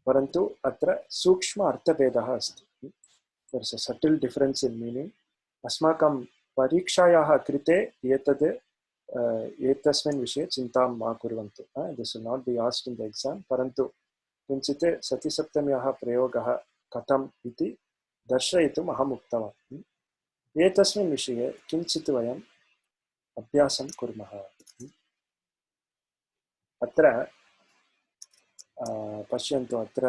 Parantu atra sukshma arthavedah asti. There is a subtle difference in meaning. Asmakam parikshayaha krite etad एतस्मिन् विषये चिन्तां मा कुर्वन्तु. This will not be asked in the exam. परन्तु किञ्चित् सतिसप्तम्याः प्रयोगः कथम् इति दर्शयितुम् अहम् उक्तवान्. एतस्मिन् विषये किञ्चित् वयम् अभ्यासं कुर्मः. अत्र पश्यन्तु, अत्र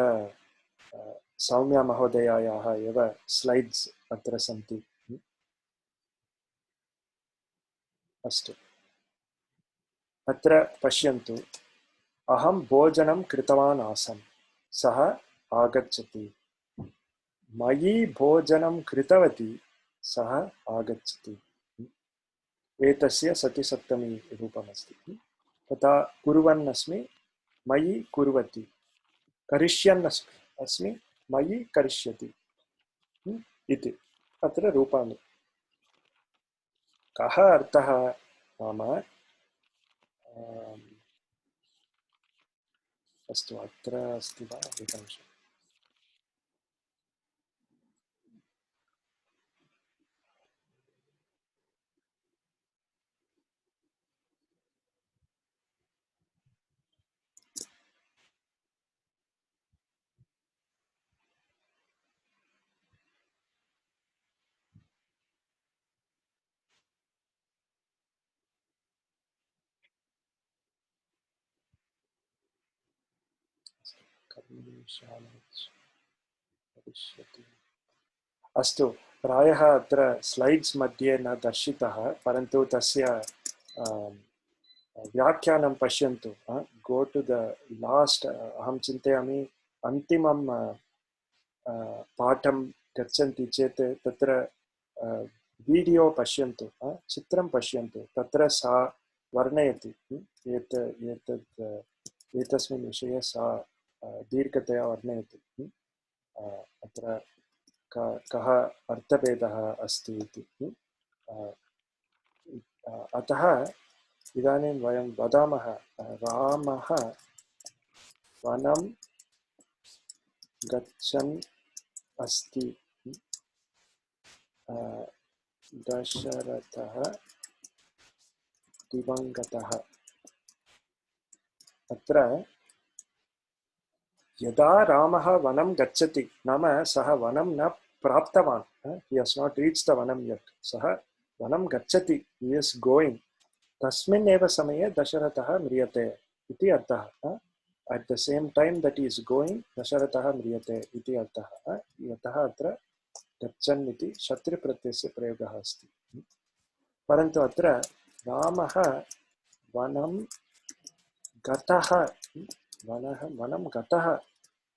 सौम्या महोदयायाः एव स्लैड्स् अत्र सन्ति. अस्तु, अत्र पश्यन्तु. अहं भोजनं कृतवान् आसम्, सः आगच्छति मयि भोजनं कृतवती सः आगच्छति एतस्य सतिसप्तमी रूपमस्ति तथा कुर्वन् अस्मि मयि कुर्वति करिष्यन् अस्मि मयि करिष्यति इति अत्र रूपाणि कः अर्थः नाम अस्तु अत्र अस्ति वा एकनिमिषम् अस्तु प्रायः अत्र स्लैड्स् मध्ये न दर्शितः परन्तु तस्य व्याख्यानं पश्यन्तु गो टु द लास्ट् अहं चिन्तयामि अन्तिमं पाठं गच्छन्ति चेत् तत्र वीडियो पश्यन्तु चित्रं पश्यन्तु तत्र सा वर्णयति एतस्मिन् विषये सा दीर्घतया वर्णयति अत्र कः अर्थभेदः अस्ति इति अतः इदानीं वयं वदामः रामः वनं गच्छन् अस्ति दशरथः दिवङ्गतः अत्र यदा रामः वनं गच्छति नाम सः वनं न प्राप्तवान् he has not reached the वनं yet सः वनं गच्छति he is going तस्मिन् एव समये दशरथः म्रियते इति अर्थः at the same time that he is going दशरथः म्रियते इति अर्थः यतः अत्र गच्छन् इति शत्रुप्रत्ययस्य प्रयोगः अस्ति परन्तु अत्र रामः वनं गतः वनं गतः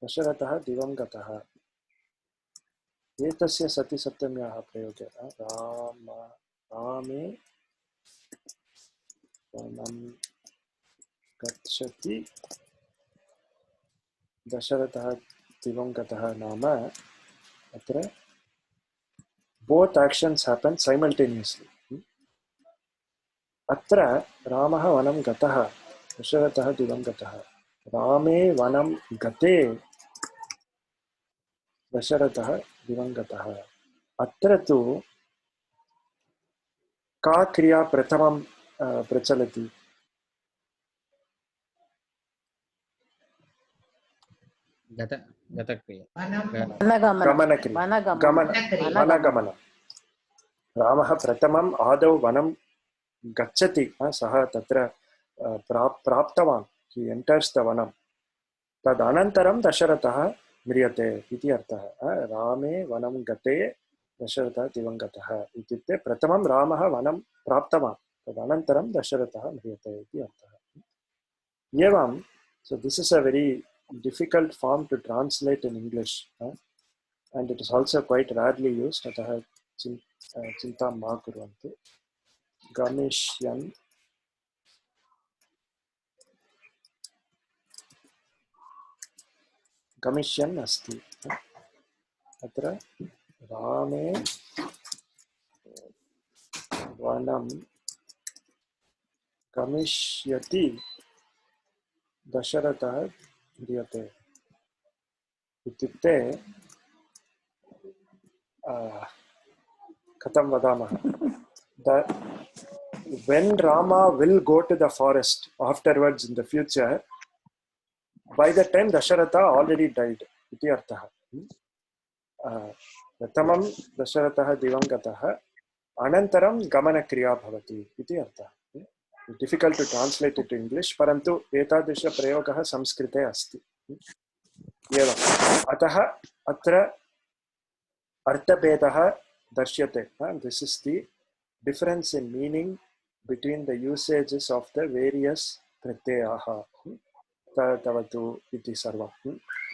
दशरथः दिवङ्गतः एतस्य सतिसप्तम्याः प्रयोगे रामे वनं गच्छति दशरथः दिवङ्गतः नाम अत्र both actions happen simultaneously अत्र रामः वनं गतः दशरथः दिवङ्गतः रामे वनं गते दशरथः दिवङ्गतः अत्र तु का क्रिया प्रथमं प्रचलति वनगमनं रामः प्रथमम् आदौ वनं गच्छति सः तत्र प्राप्तवान् he enters the वनं तदनन्तरं दशरथः म्रियते इति अर्थः रामे वनं गते दशरथः दिवङ्गतः इत्युक्ते प्रथमं रामः वनं प्राप्तवान् तदनन्तरं दशरथः म्रियते इति अर्थः एवं so this is a very difficult form to translate in English and it is also quite rarely used अतः चिन्तां मा कुर्वन्तु गमिष्यन् अस्ति अत्र रामे वनं गमिष्यति दशरथः म्रियते इत्युक्ते कथं वदामः when Rama will go to the forest afterwards in the future by the time Dasharatha already died iti arthah pratamam Dasharatha divangatah anantaram gamana kriya bhavati iti arthah difficult to translate it to English parantu etadrisha prayogah samskrite asti evam atah atra arthabhedah darshyate this is the difference in meaning between the usages of the various pratyayaha tavatu iti sarvam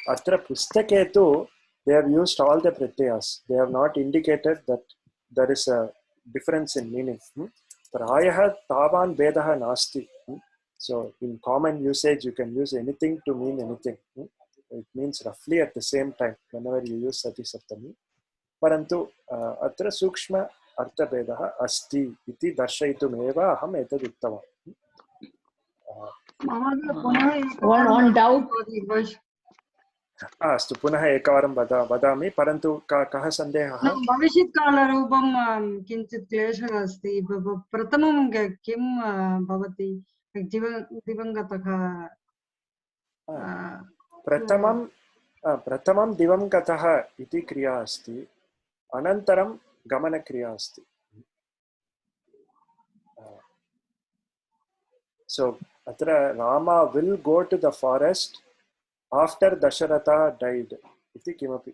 अत्र पुस्तके तु they have used all the pratyayas. They have not indicated that there is a difference in meaning. Prayah tavan vedah nasti. So in common usage you can use anything to mean anything. It means roughly at the same time whenever you use Sati Saptami. Parantu atra sukshma artha vedah asti iti darshayitumeva aham etad uttama. One doubt. अस्तु पुनः एकवारं वदामि परन्तु कः सन्देहः भविष्यत्कालरूपं किञ्चित् क्लेशः अस्ति प्रथमं किं भवति दिवङ्गतः प्रथमं दिवङ्गतः इति क्रिया अस्ति अनन्तरं गमनक्रिया अस्ति so अत्र Rama will go to the forest after Dasharatha died iti kimapi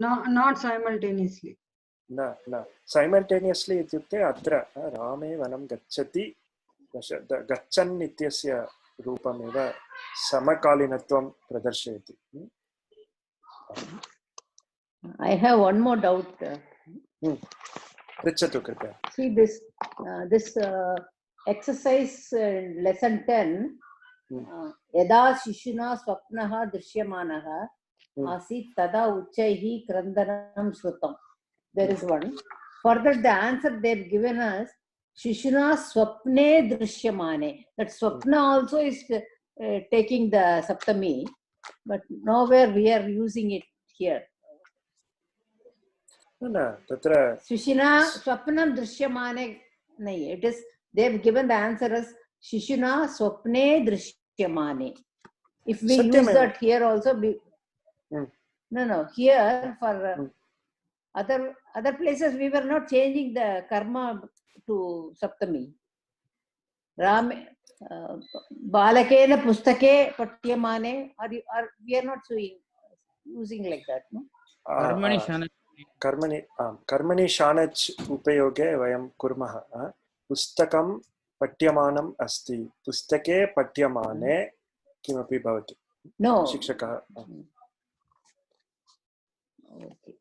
not simultaneously na simultaneously ityukte atra Rame vanam gacchati gachan ityasya रूपमेव समकालीनत्वं प्रदर्शयति. I have one more doubt. पृच्छतु कृपया. See this exercise lesson 10 यदा शिशुना स्वप्नः दृश्यमानः आसीत् तदा उच्चैः क्रन्दनं श्रुतं. There is one. Further the answer they have given us शिशुना स्वप्ने दृश्यमाने. That swapna also is taking the saptami, but nowhere we are using it here. No, tatra शिशुना स्वप्नं दृश्यमाने nahi. It is they have given the answer as शिशुना स्वप्ने दृश्यमाने. If we use that here also no here for other places we were not changing the karma to saptami. Ram balakena pustake patyamane or we are not using like that, no? कर्मणि शानच् उपयोगे वयं कुर्मः. पुस्तकं पठ्यमानम् अस्ति, पुस्तके पठ्यमाने किमपि भवति. No. शिक्षकः. Okay.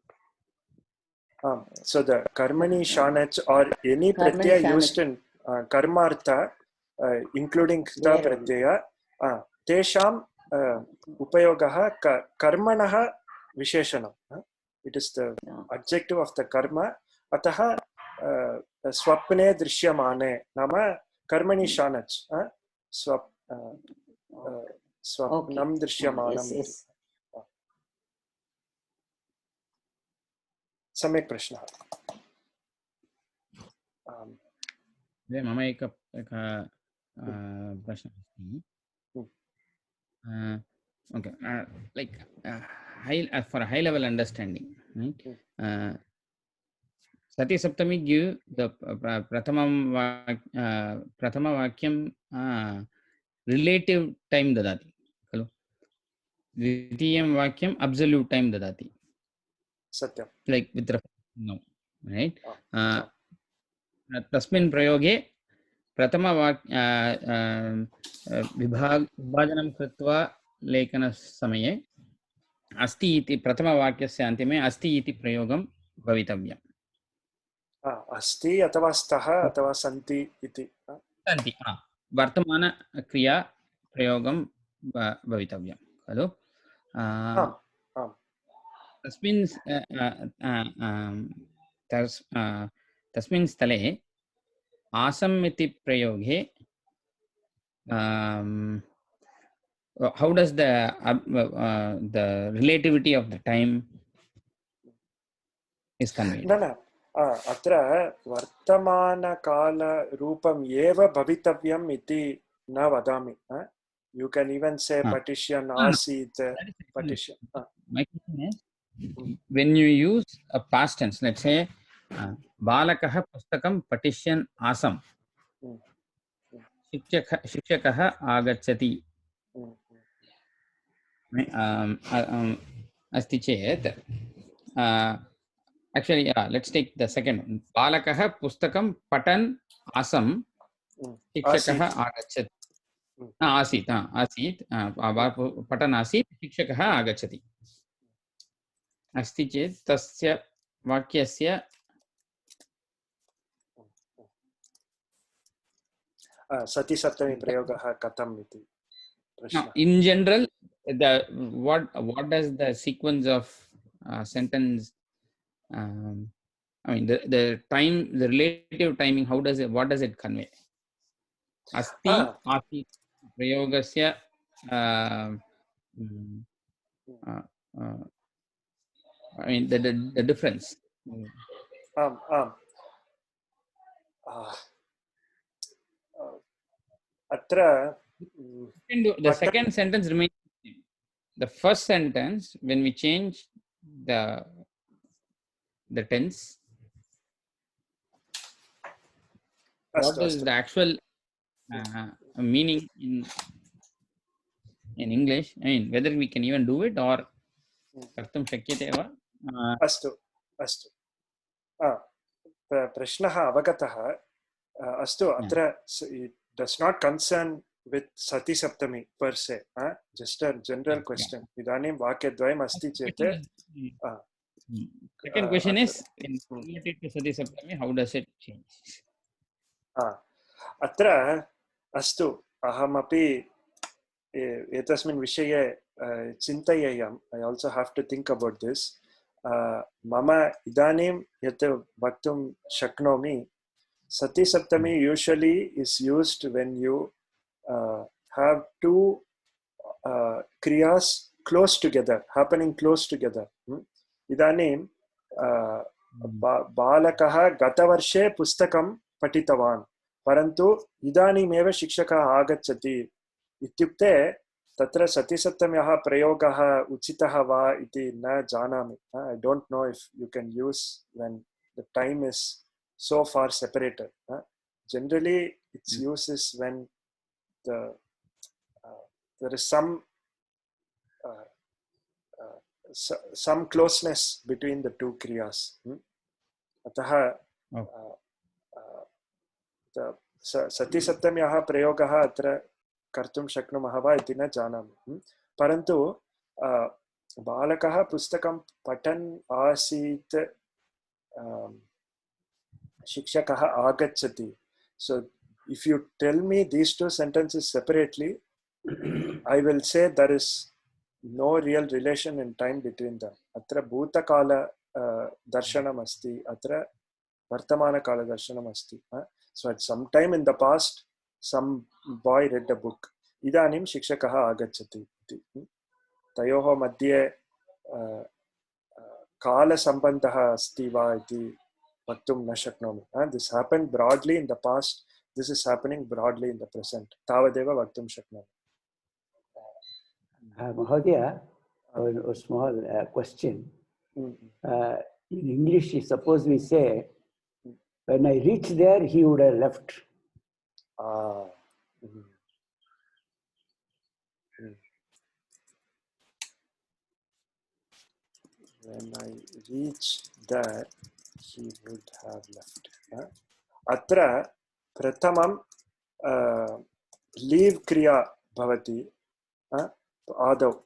So the karmani shanach or any pratyaya used in karmartha including kta pratyaya tesham upayogah karmanah visheshanam. It is the adjective of the karma. Atah swapne drishyamane nama karmani shanach swapnam drishyamanam. Yes. सम्यक् प्रश्नः. मम एकः प्रश्नः अस्ति. Okay, like for a high level understanding, right? Sati Saptami give the prathama vakyam relative time dadati, khalo. Dvitiyam vakyam absolute time dadati. Satyam. Like with no, right? Tasmin prayoge prathama विभाजनं कृत्वा लेखन समये अस्ति इति प्रथम वाक्यस्य अन्तिमे अस्ति इति प्रयोगं भवितव्यम्. अस्ति अथवा स्तः अथवा सन्ति इति सन्ति वर्तमान क्रिया प्रयोगं भवितव्यं खलु. तस्मिन् स्थले आसम् इति प्रयोगे how does the relativity of the time is conveyed? न अत्र वर्तमानकालरूपम् एव भवितव्यम् इति न वदामि. You can even say पठिष्यन् आसीत् पठिष्यन्. My question is, when you use a past tense, let's say बालकः पुस्तकं पठिष्यन् आसम्, शिक्षकः आगच्छति अस्ति चेत् actually let's take the second one. बालकः पुस्तकं पठन् आसम्, शिक्षकः आगच्छति. आसीत् आसीत् पठन् आसीत् शिक्षकः आगच्छति अस्ति चेत् तस्य वाक्यस्य सति सप्तमी प्रयोगः कथम् इति प्रश्नः। in general what does the sequence of sentence I mean the time, the relative timing, what does it convey? Asti asit prayogasya I mean the difference. Atra the second sentence remains the same. The first sentence, when we change the tense, what is the actual meaning in English? I mean, whether we can even do it or kartum shakyate va? Astu. Prashnah avagatah. Astu. Atra it does not concern with Sati Saptami per se. Just a general question. Idanim vakyadvayam asti chete. Second question is, in related to Sati Saptami, how does it change? Atra astu ahamapi etasmin vishaye chintayayam. I also have to think about this. Mama idanim yat vaktum shaknomi. Sati Saptami usually is used when you have two kriyas close together, happening close together. Idanim balakah gatavarshe pustakam patitavan parantu idanimeva shikshakah agacchati ityukte tatra Sati Saptamyaha prayogaha uchitaha va iti na janami. I don't know if you can use when the time is so far separated. Generally, its use is when there is some closeness between the two kriyas. Ataha Sati Saptamyaha prayogaha atra kartum shaknumaha va iti na janami. Parantu balakaha pustakam patan asit shikshakaha agacchati. So if you tell me these two sentences separately, I will say there is no real relation in time between them. Atra bhutakala darshanam asti, atra vartamana kala darshanam asti. So at some time in the past, some boy read a book. Idanim shikshakaha agacchati. Tayoho madhye kala sambandhaha asti va iti vaktum na shaknomi. This happened broadly in the past. This is happening broadly in the present. Tavadeva vaktum shaknomi. Mahodaya, a small question. In English, suppose we say, when I reached there, he would have left. When I reached there, he would have left. Atra prathamam leave kriya bhavati adav.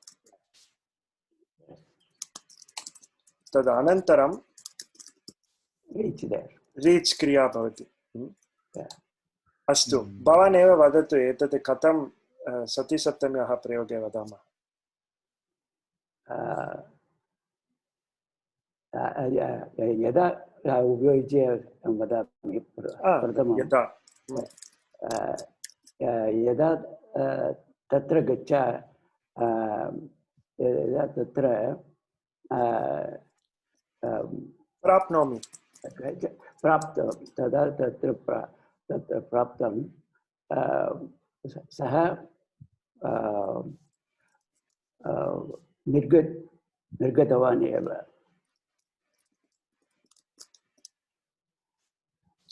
Tad anantaram Reach there. Reach kriya bhavati. Astu. Bhavan eva vadatu etate katham Sati Saptamyaha prayoge vadamah. यदा उपयुज्य वदामि प्रथमं यदा तत्र गच्छ यदा तत्र प्राप्नोमि प्राप्त तदा तत्र प्राप्तं सः निर्गतवान् एव.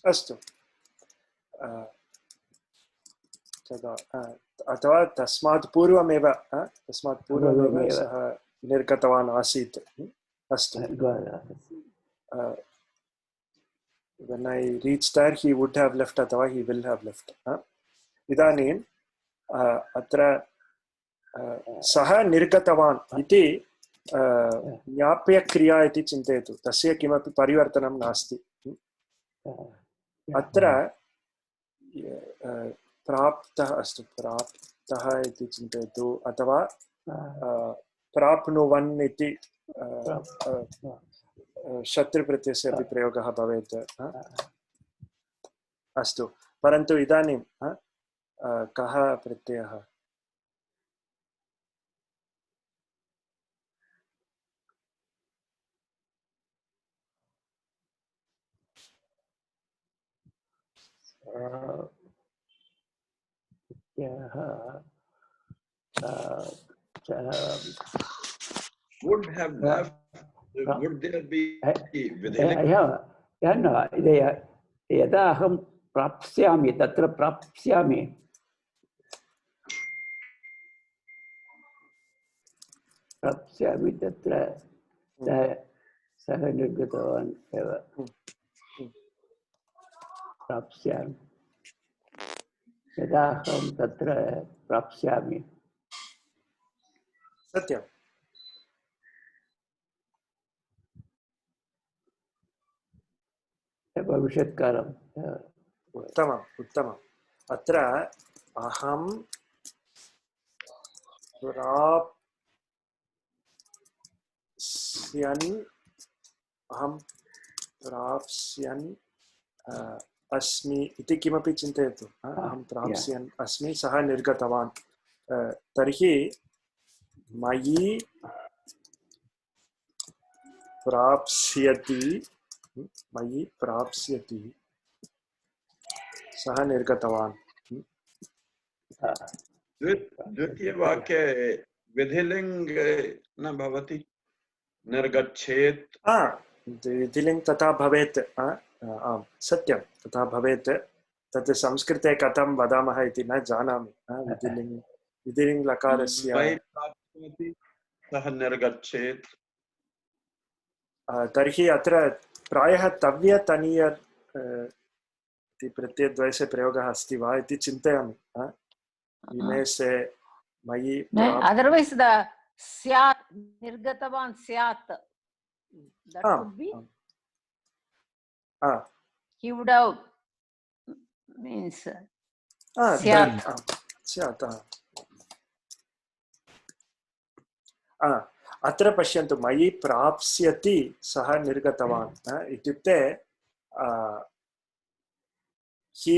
अस्तु. अथवा तस्मात् पूर्वमेव सः निर्गतवान् आसीत्. अस्तु. When I reached there, he would have left अथवा he will have left. इदानीं अत्र सः निर्गतवान् इति ज्ञाप्यक्रिया इति चिन्तयतु, तस्य किमपि परिवर्तनं नास्ति। अत्र प्राप्तः अस्तु, प्राप्तः इति चिन्तयतु, अथवा प्राप्नुवन् इति शत्रुप्रत्ययस्य अपि प्रयोगः भवेत्। अस्तु, परन्तु इदानीं कः प्रत्ययः? Would have left. Would there be within? यदा अहं प्राप्स्यामि, तत्र प्राप्स्यामि, तत्र सः निर्गतवान् एव। प्राप्स्यामि, यदा अहं तत्र प्राप्स्यामि। सत्यम्। भविष्यत्कालम्। उत्तमम्, उत्तमम्। अत्र अहं प्राप्स्यन् अस्मि इति किमपि चिन्तयतु। अहं प्राप्स्यन् अस्मि, सः निर्गतवान्। तर्हि मयि प्राप्स्यति, सः निर्गतवान्। द्वितीयवाक्ये विधिलिङ्ग न भवति, निर्गच्छेत्। विधिलिङ्ग् तथा भवेत्। आम्, सत्यं, तथा भवेत्। तत् संस्कृते कथं वदामः इति न जानामि। विधिलिङ्ग् लकारस्य सः निर्गच्छेत्। तर्हि अत्र प्रायः तव्यतनीय इति प्रत्ययद्वयस्य प्रयोगः अस्ति वा इति चिन्तयामि। इमे से मयि otherwise the स्यात्, निर्गतवान् स्यात्, that would be he would have means स्यात्। अत्र पश्यन्तु, मयि प्राप्स्यति, सः निर्गतवान् इत्युक्ते he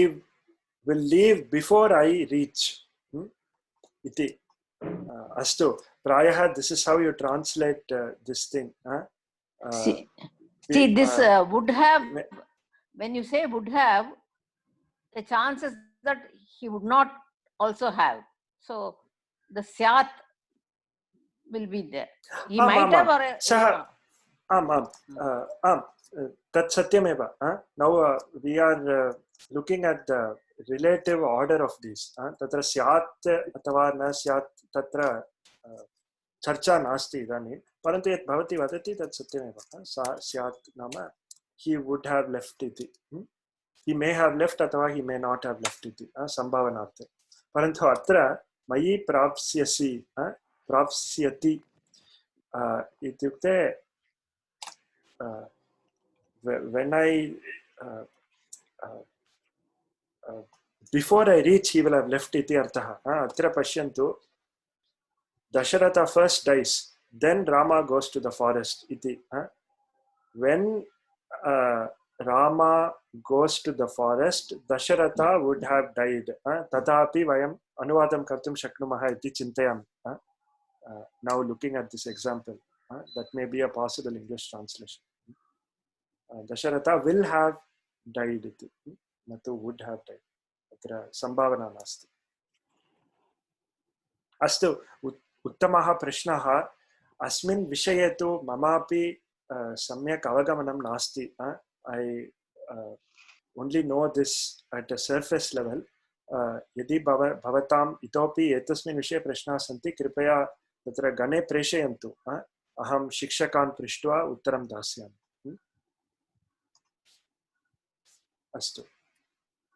will leave before I reach iti. Astu, prayah, this is how you translate this thing. See, this would have, when you say would have, the chances that he would not also have. So the syat will be there. He might have or tat satyameva. Now we are looking at the relative order of these. Tatra syat athava na syat tatra charcha nasti idani. Parantu yat bhavati vadati tat satyameva. Syat nama he would have left iti. He may have left athava he may not have left iti. Sambhavanarthe. Parantu atra mayi prapsyasi prapsyati ityukte when I before I reach he will have left iti artha. Atra pashyantu, Dasharatha first dies, then Rama goes to the forest iti. When Rama goes to the forest, Dasharatha would have died. Tatapi vayam anuvadam kartum shaknumaha iti chintayam. Now looking at this example, that may be a possible English translation. Dasharatha will have died iti, natu would have died. Atra sambhavana nasti. Astu, uttamaha prashnaha asmin vishaye tu mamapi samyak avagamanam nasti. I only know this at a surface level. Yadi bhavatam itopi etasmin vishaye prashnaha santi kripaya tatra gane preshayantu. Aham shikshakan prishtva uttaram dasyami. Astu.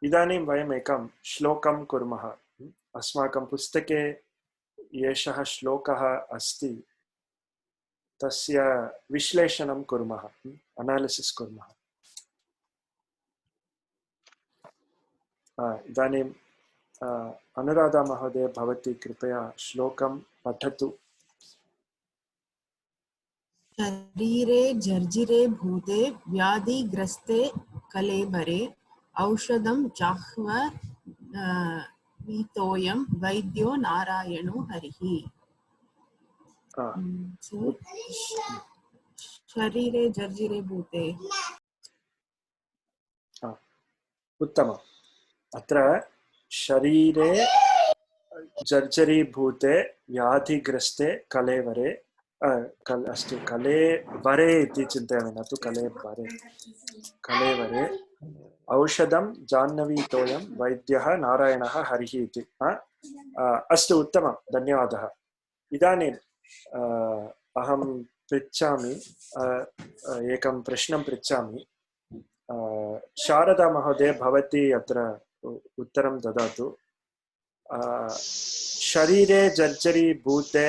Idanim vayam ekam shlokam kurmaha. अस्माकं पुस्तके एषः श्लोकः अस्ति तस्य विश्लेषणं कुर्मः, analysis कुर्मः। इदानीं अनुराधा महोदय भवती कृपया श्लोकं पठतु। शरीरे जर्जिरे भूते व्याधिग्रस्ते कलेबरे औषधं जाह्नवीतोऽयं वैद्यो नारायणो हरिः। शरीरे जर्जिरे भूते। उत्तमम्। अत्र शरीरे जर्जरीभूते व्याधिग्रस्ते कलेवरे अस्तु, कलेवरे इति चिन्तयामि, न तु कलेवरे, कलेवरे औषधं जाह्नवीतोऽयं वैद्यः नारायणः हरिः इति। अस्तु, उत्तमं, धन्यवादः। इदानीं अहं पृच्छामि, एकं प्रश्नं पृच्छामि। शारदा महोदय भवती अत्र उत्तरं ददातु। शरीरे जर्जरीभूते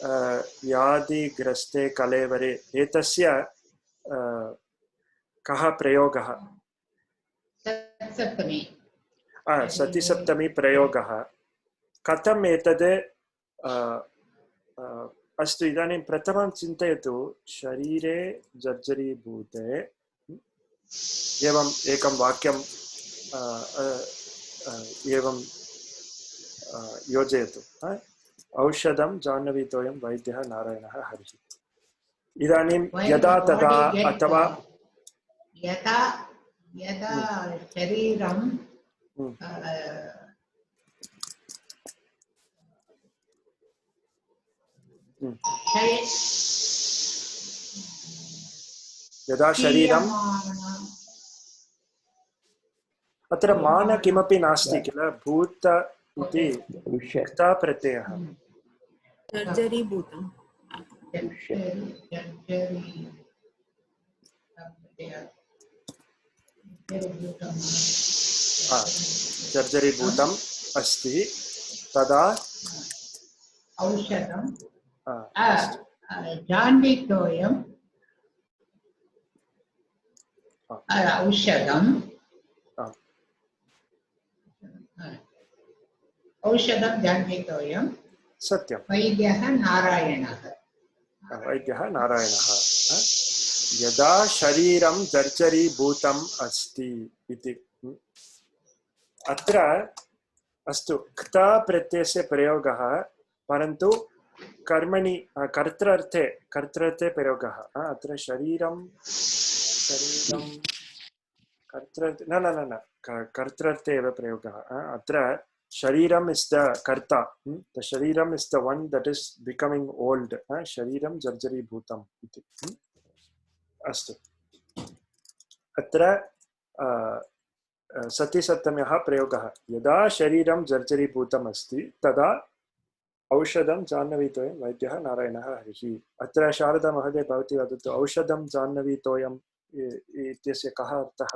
व्याधिग्रस्ते कलेवरे एतस्य कः प्रयोगः? सतिसप्तमी प्रयोगः। कथम् एतद्? अस्तु, इदानीं प्रथमं चिन्तयतु। शरीरे जर्जरीभूते एवम् एकं वाक्यं एवं योजयतु। औषधं जाह्नवीतोऽयं वैद्यः नारायणः हरिः। इदानीं यदा तदा अथवा यदा शरीरं यदा शरीरं, अत्र मान किमपि नास्ति किल, भूत इति क्ता प्रत्ययः। जर्जरीभूतम्। जर्जरीभूतम् अस्ति, तदा औषधं जाह्नवीतोऽयं औषधं जाह्नवीतोऽयं सत्यं वैद्यः नारायणः। वैद्यः नारायणः। यदा शरीरं जर्जरीभूतम् अस्ति इति। अत्र अस्तु, क्ता प्रत्ययस्य प्रयोगः, परन्तु कर्मणि कर्तृर्थे प्रयोगः। अत्र शरीरं कर्तृर्थे न कर्तृर्थे एव प्रयोगः। अत्र शरीरम् इस् द कर्ता, द शरीरम् is the one that is becoming old. शरीरं जर्जरीभूतम् इति। अस्तु, अत्र सतिसप्तम्याः प्रयोगः। यदा शरीरं जर्जरीभूतम् अस्ति तदा औषधं जाह्नवीतोऽयं वैद्यः नारायणः हरिः। अत्र शारदा महोदय भवती वदतु, औषधं जाह्नवीतोऽयम् इत्यस्य कः अर्थः?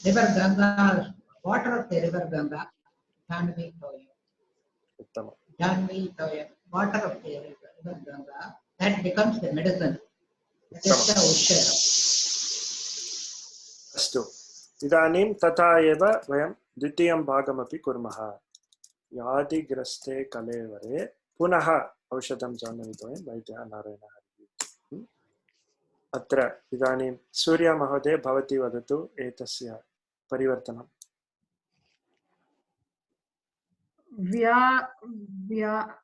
River Ganga, water of the river Ganga, Jahnvitoyam. उत्तमम्। Jahnvitoyam, water of the river Ganga, that becomes the medicine. That is the औषधम्। अस्तु, इदानीं तथा एव वयं द्वितीयं भागमपि कुर्मः। व्याधिग्रस्ते कलेवरे पुनः औषधं जाह्नवीतोऽयं वैद्यः नारायणः हरिः। अत्र इदानीं सूर्या महोदय भवती वदतु एतस्य परिवर्तनं।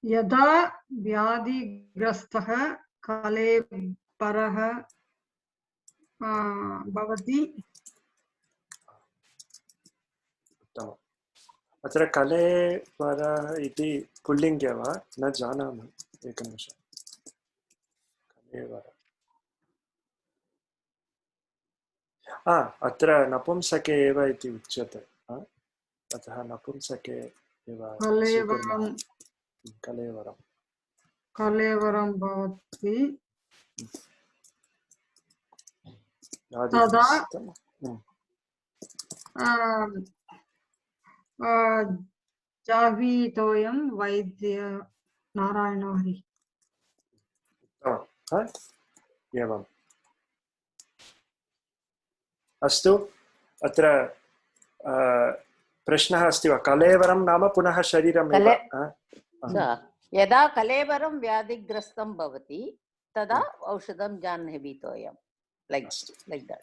यदा व्याधिग्रस्तः कलेबरः भवति। उत्तमम्। अत्र कलेबरः इति पुल्लिङ्गे वा? न जानामि, एकनिमिषम्। कलेबरः अत्र नपुंसके एव इति उच्यते, अतः नपुंसके एव स्वीकुर्मः। कलेवरं भवति। जाह्वीतोयं वैद्य नारायण हरि। एवम् अस्तु अत्र प्रश्नः अस्ति वा? कलेवरं नाम पुनः शरीरम् एव? यदा कलेवरं व्याधिग्रस्तं भवति तदा औषधं जाह्नवीतोयं like that.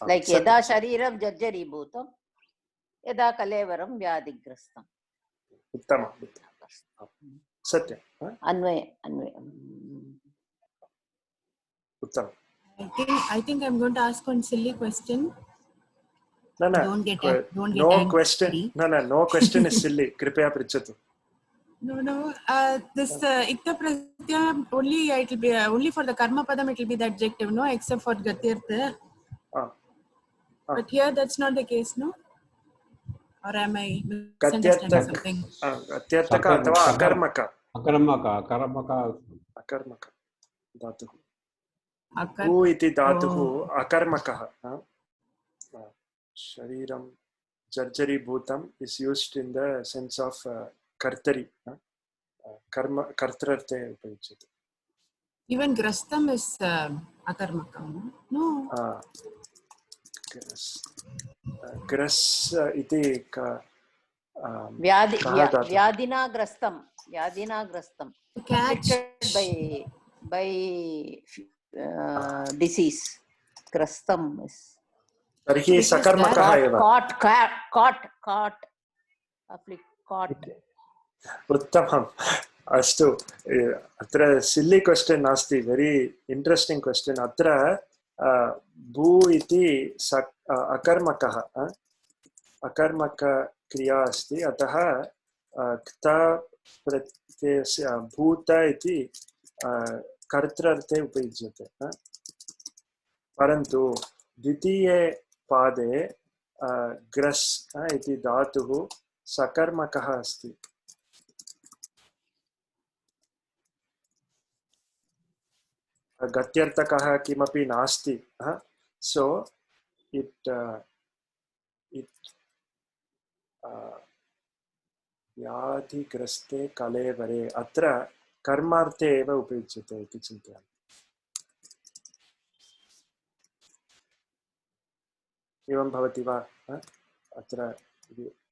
Like यदा शरीरं जर्जरीभूतं यदा कलेवरं व्याधिग्रस्तम्. उत्तमं सत्यम् अन्वय उत्तमम्. I think I'm going to ask one silly question. No question. No question is silly. Kripaya pritchatu. No. This ikta pratyaya only it will be only for the karma padam it will be the adjective, no, except for gatyartha. But here that's not the case, no? Or am I misunderstanding something? Gatyartaka athava akarmaka. Akarmaka. Dhatuh. Bhu iti dhatuh akarmakah. Shariram jarjari bhutam is used in the sense of kartari. Karma kartrarte upayuchyate. Even grastam is akarmaka, no? Gras iti vyadina grastam afflicted by disease. Grastam is तर्हि सकर्मकः एव. caught उत्तमम् अस्तु अत्र सिल्ली question नास्ति very interesting question अत्र भू इति अकर्मकः अकर्मक क्रिया अस्ति अतः क्त प्रत्ययस्य भूत इति कर्तृर्थे उपयुज्यते परन्तु द्वितीये पादे ग्रस् इति धातुः सकर्मकः अस्ति गत्यर्थकः किमपि नास्ति सो इट् व्याधिग्रस्ते कलेवरे अत्र कर्मार्थे एव उपयुज्यते इति चिन्तयामि एवं भवति वा अत्र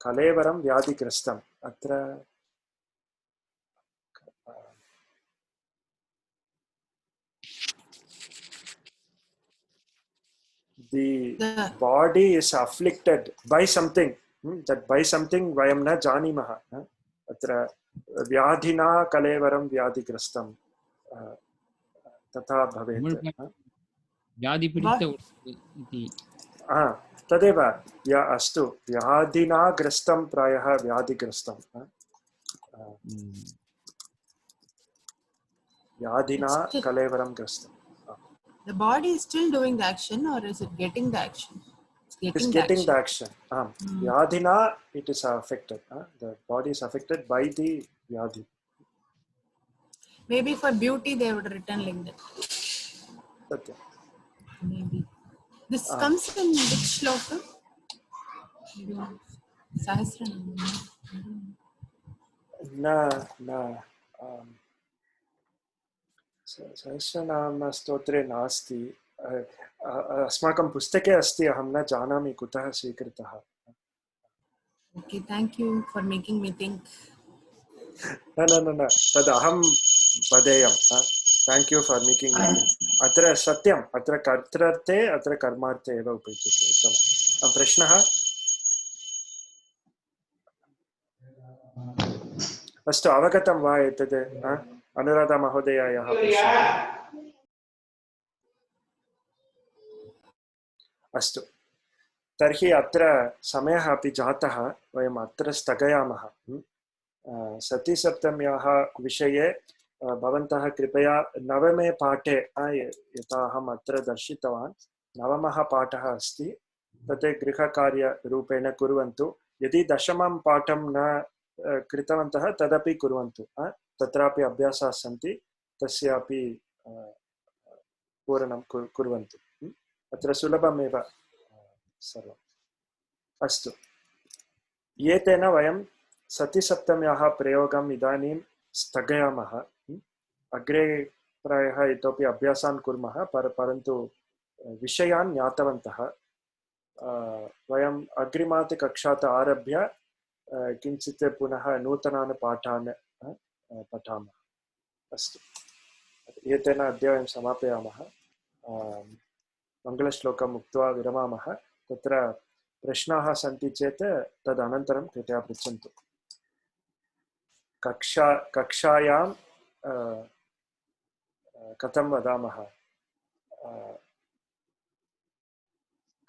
कलेवरं व्याधिग्रस्तम् अत्र the body is afflicted by something that by something vayam na janimah atra vyadhina kalevaram vyadhigrastam tatha bhavet vyadhi pidita iti तदेव अस्तु व्याधिना ग्रस्तं प्रायः व्याधिग्रस्तं व्याधिना कलेवरं ग्रस्तं The body is still doing the action or is it getting the action? It's getting the action. Vyadhina it is affected. The body is affected by the vyadhi. Maybe for beauty they would written like that. Satya. Maybe. This comes in which shloka? Sahasranam. No. सहस्रनाम स्तोत्रे नास्ति अस्माकं पुस्तके अस्ति अहं न जानामि कुतः स्वीकृतः Okay, thank you for making me think. न तद् अहं वदेयं thank you for making me think अत्र सत्यम् अत्र कर्तृर्थे अत्र कर्मार्थे एव उपयुज्यते उत्तमं प्रश्नः अस्तु अवगतं वा एतद् अनुराधा महोदयायाः प्रश्नः अस्तु तर्हि अत्र समयः अपि जातः वयम् अत्र स्थगयामः सतीसप्तम्याः विषये भवन्तः कृपया नवमे पाठे यथा अहम् अत्र दर्शितवान् नवमः पाठः अस्ति तत् गृहकार्यरूपेण कुर्वन्तु यदि दशमं पाठं न कृतवन्तः तदपि कुर्वन्तु तत्रापि अभ्यासाः सन्ति तस्यापि पूरणं कुर्वन्तु अत्र सुलभमेव सर्वम् अस्तु एतेन वयं सतिसप्तम्याः प्रयोगम् इदानीं स्थगयामः अग्रे प्रायः इतोपि अभ्यासान् कुर्मः परन्तु विषयान् ज्ञातवन्तः वयम् अग्रिमात् कक्षात् आरभ्य किञ्चित् पुनः नूतनान् पाठान् पठामः अस्तु एतेन अद्य वयं समापयामः मङ्गलश्लोकम् उक्त्वा विरमामः तत्र प्रश्नाः सन्ति चेत् तदनन्तरं कृपया पृच्छन्तु कक्षायां कथं वदामः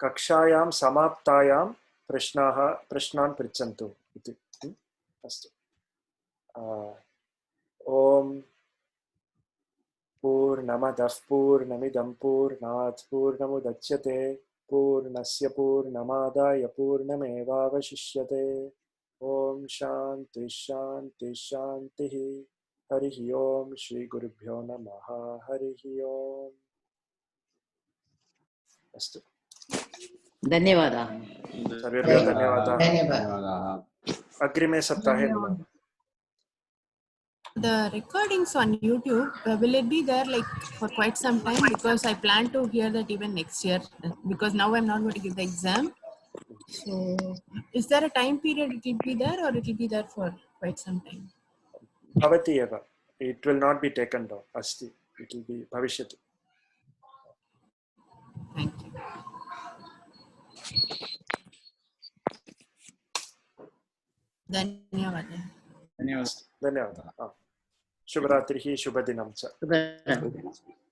कक्षायां समाप्तायां प्रश्नान् पृच्छन्तु इति अस्तु ॐ पूर्णमदः पूर्णमिदं पूर्णात् पूर्णमुदच्यते पूर्णस्य पूर्णमादाय पूर्णमेवावशिष्यते ॐ शान्ति शान्ति शान्तिः हरिः ॐ श्रीगुरुभ्यो नमः हरिः ॐ अस्तु धन्यवादाः सर्वेभ्यः धन्यवादाः धन्यवादाः अग्रिमे सप्ताहे मिलामः The recordings on YouTube, will it be there like for quite some time? Because I plan to hear that even next year, because now I'm not going to give the exam. So is there a time period it will be there, or it will be there for quite some time? भवति एव. It will not be taken down. Asti. It will be bhavishyati. Thank you. धन्यवादः. धन्यवादः. शुभरात्रिः शुभदिनं च. शुभरात्रिः.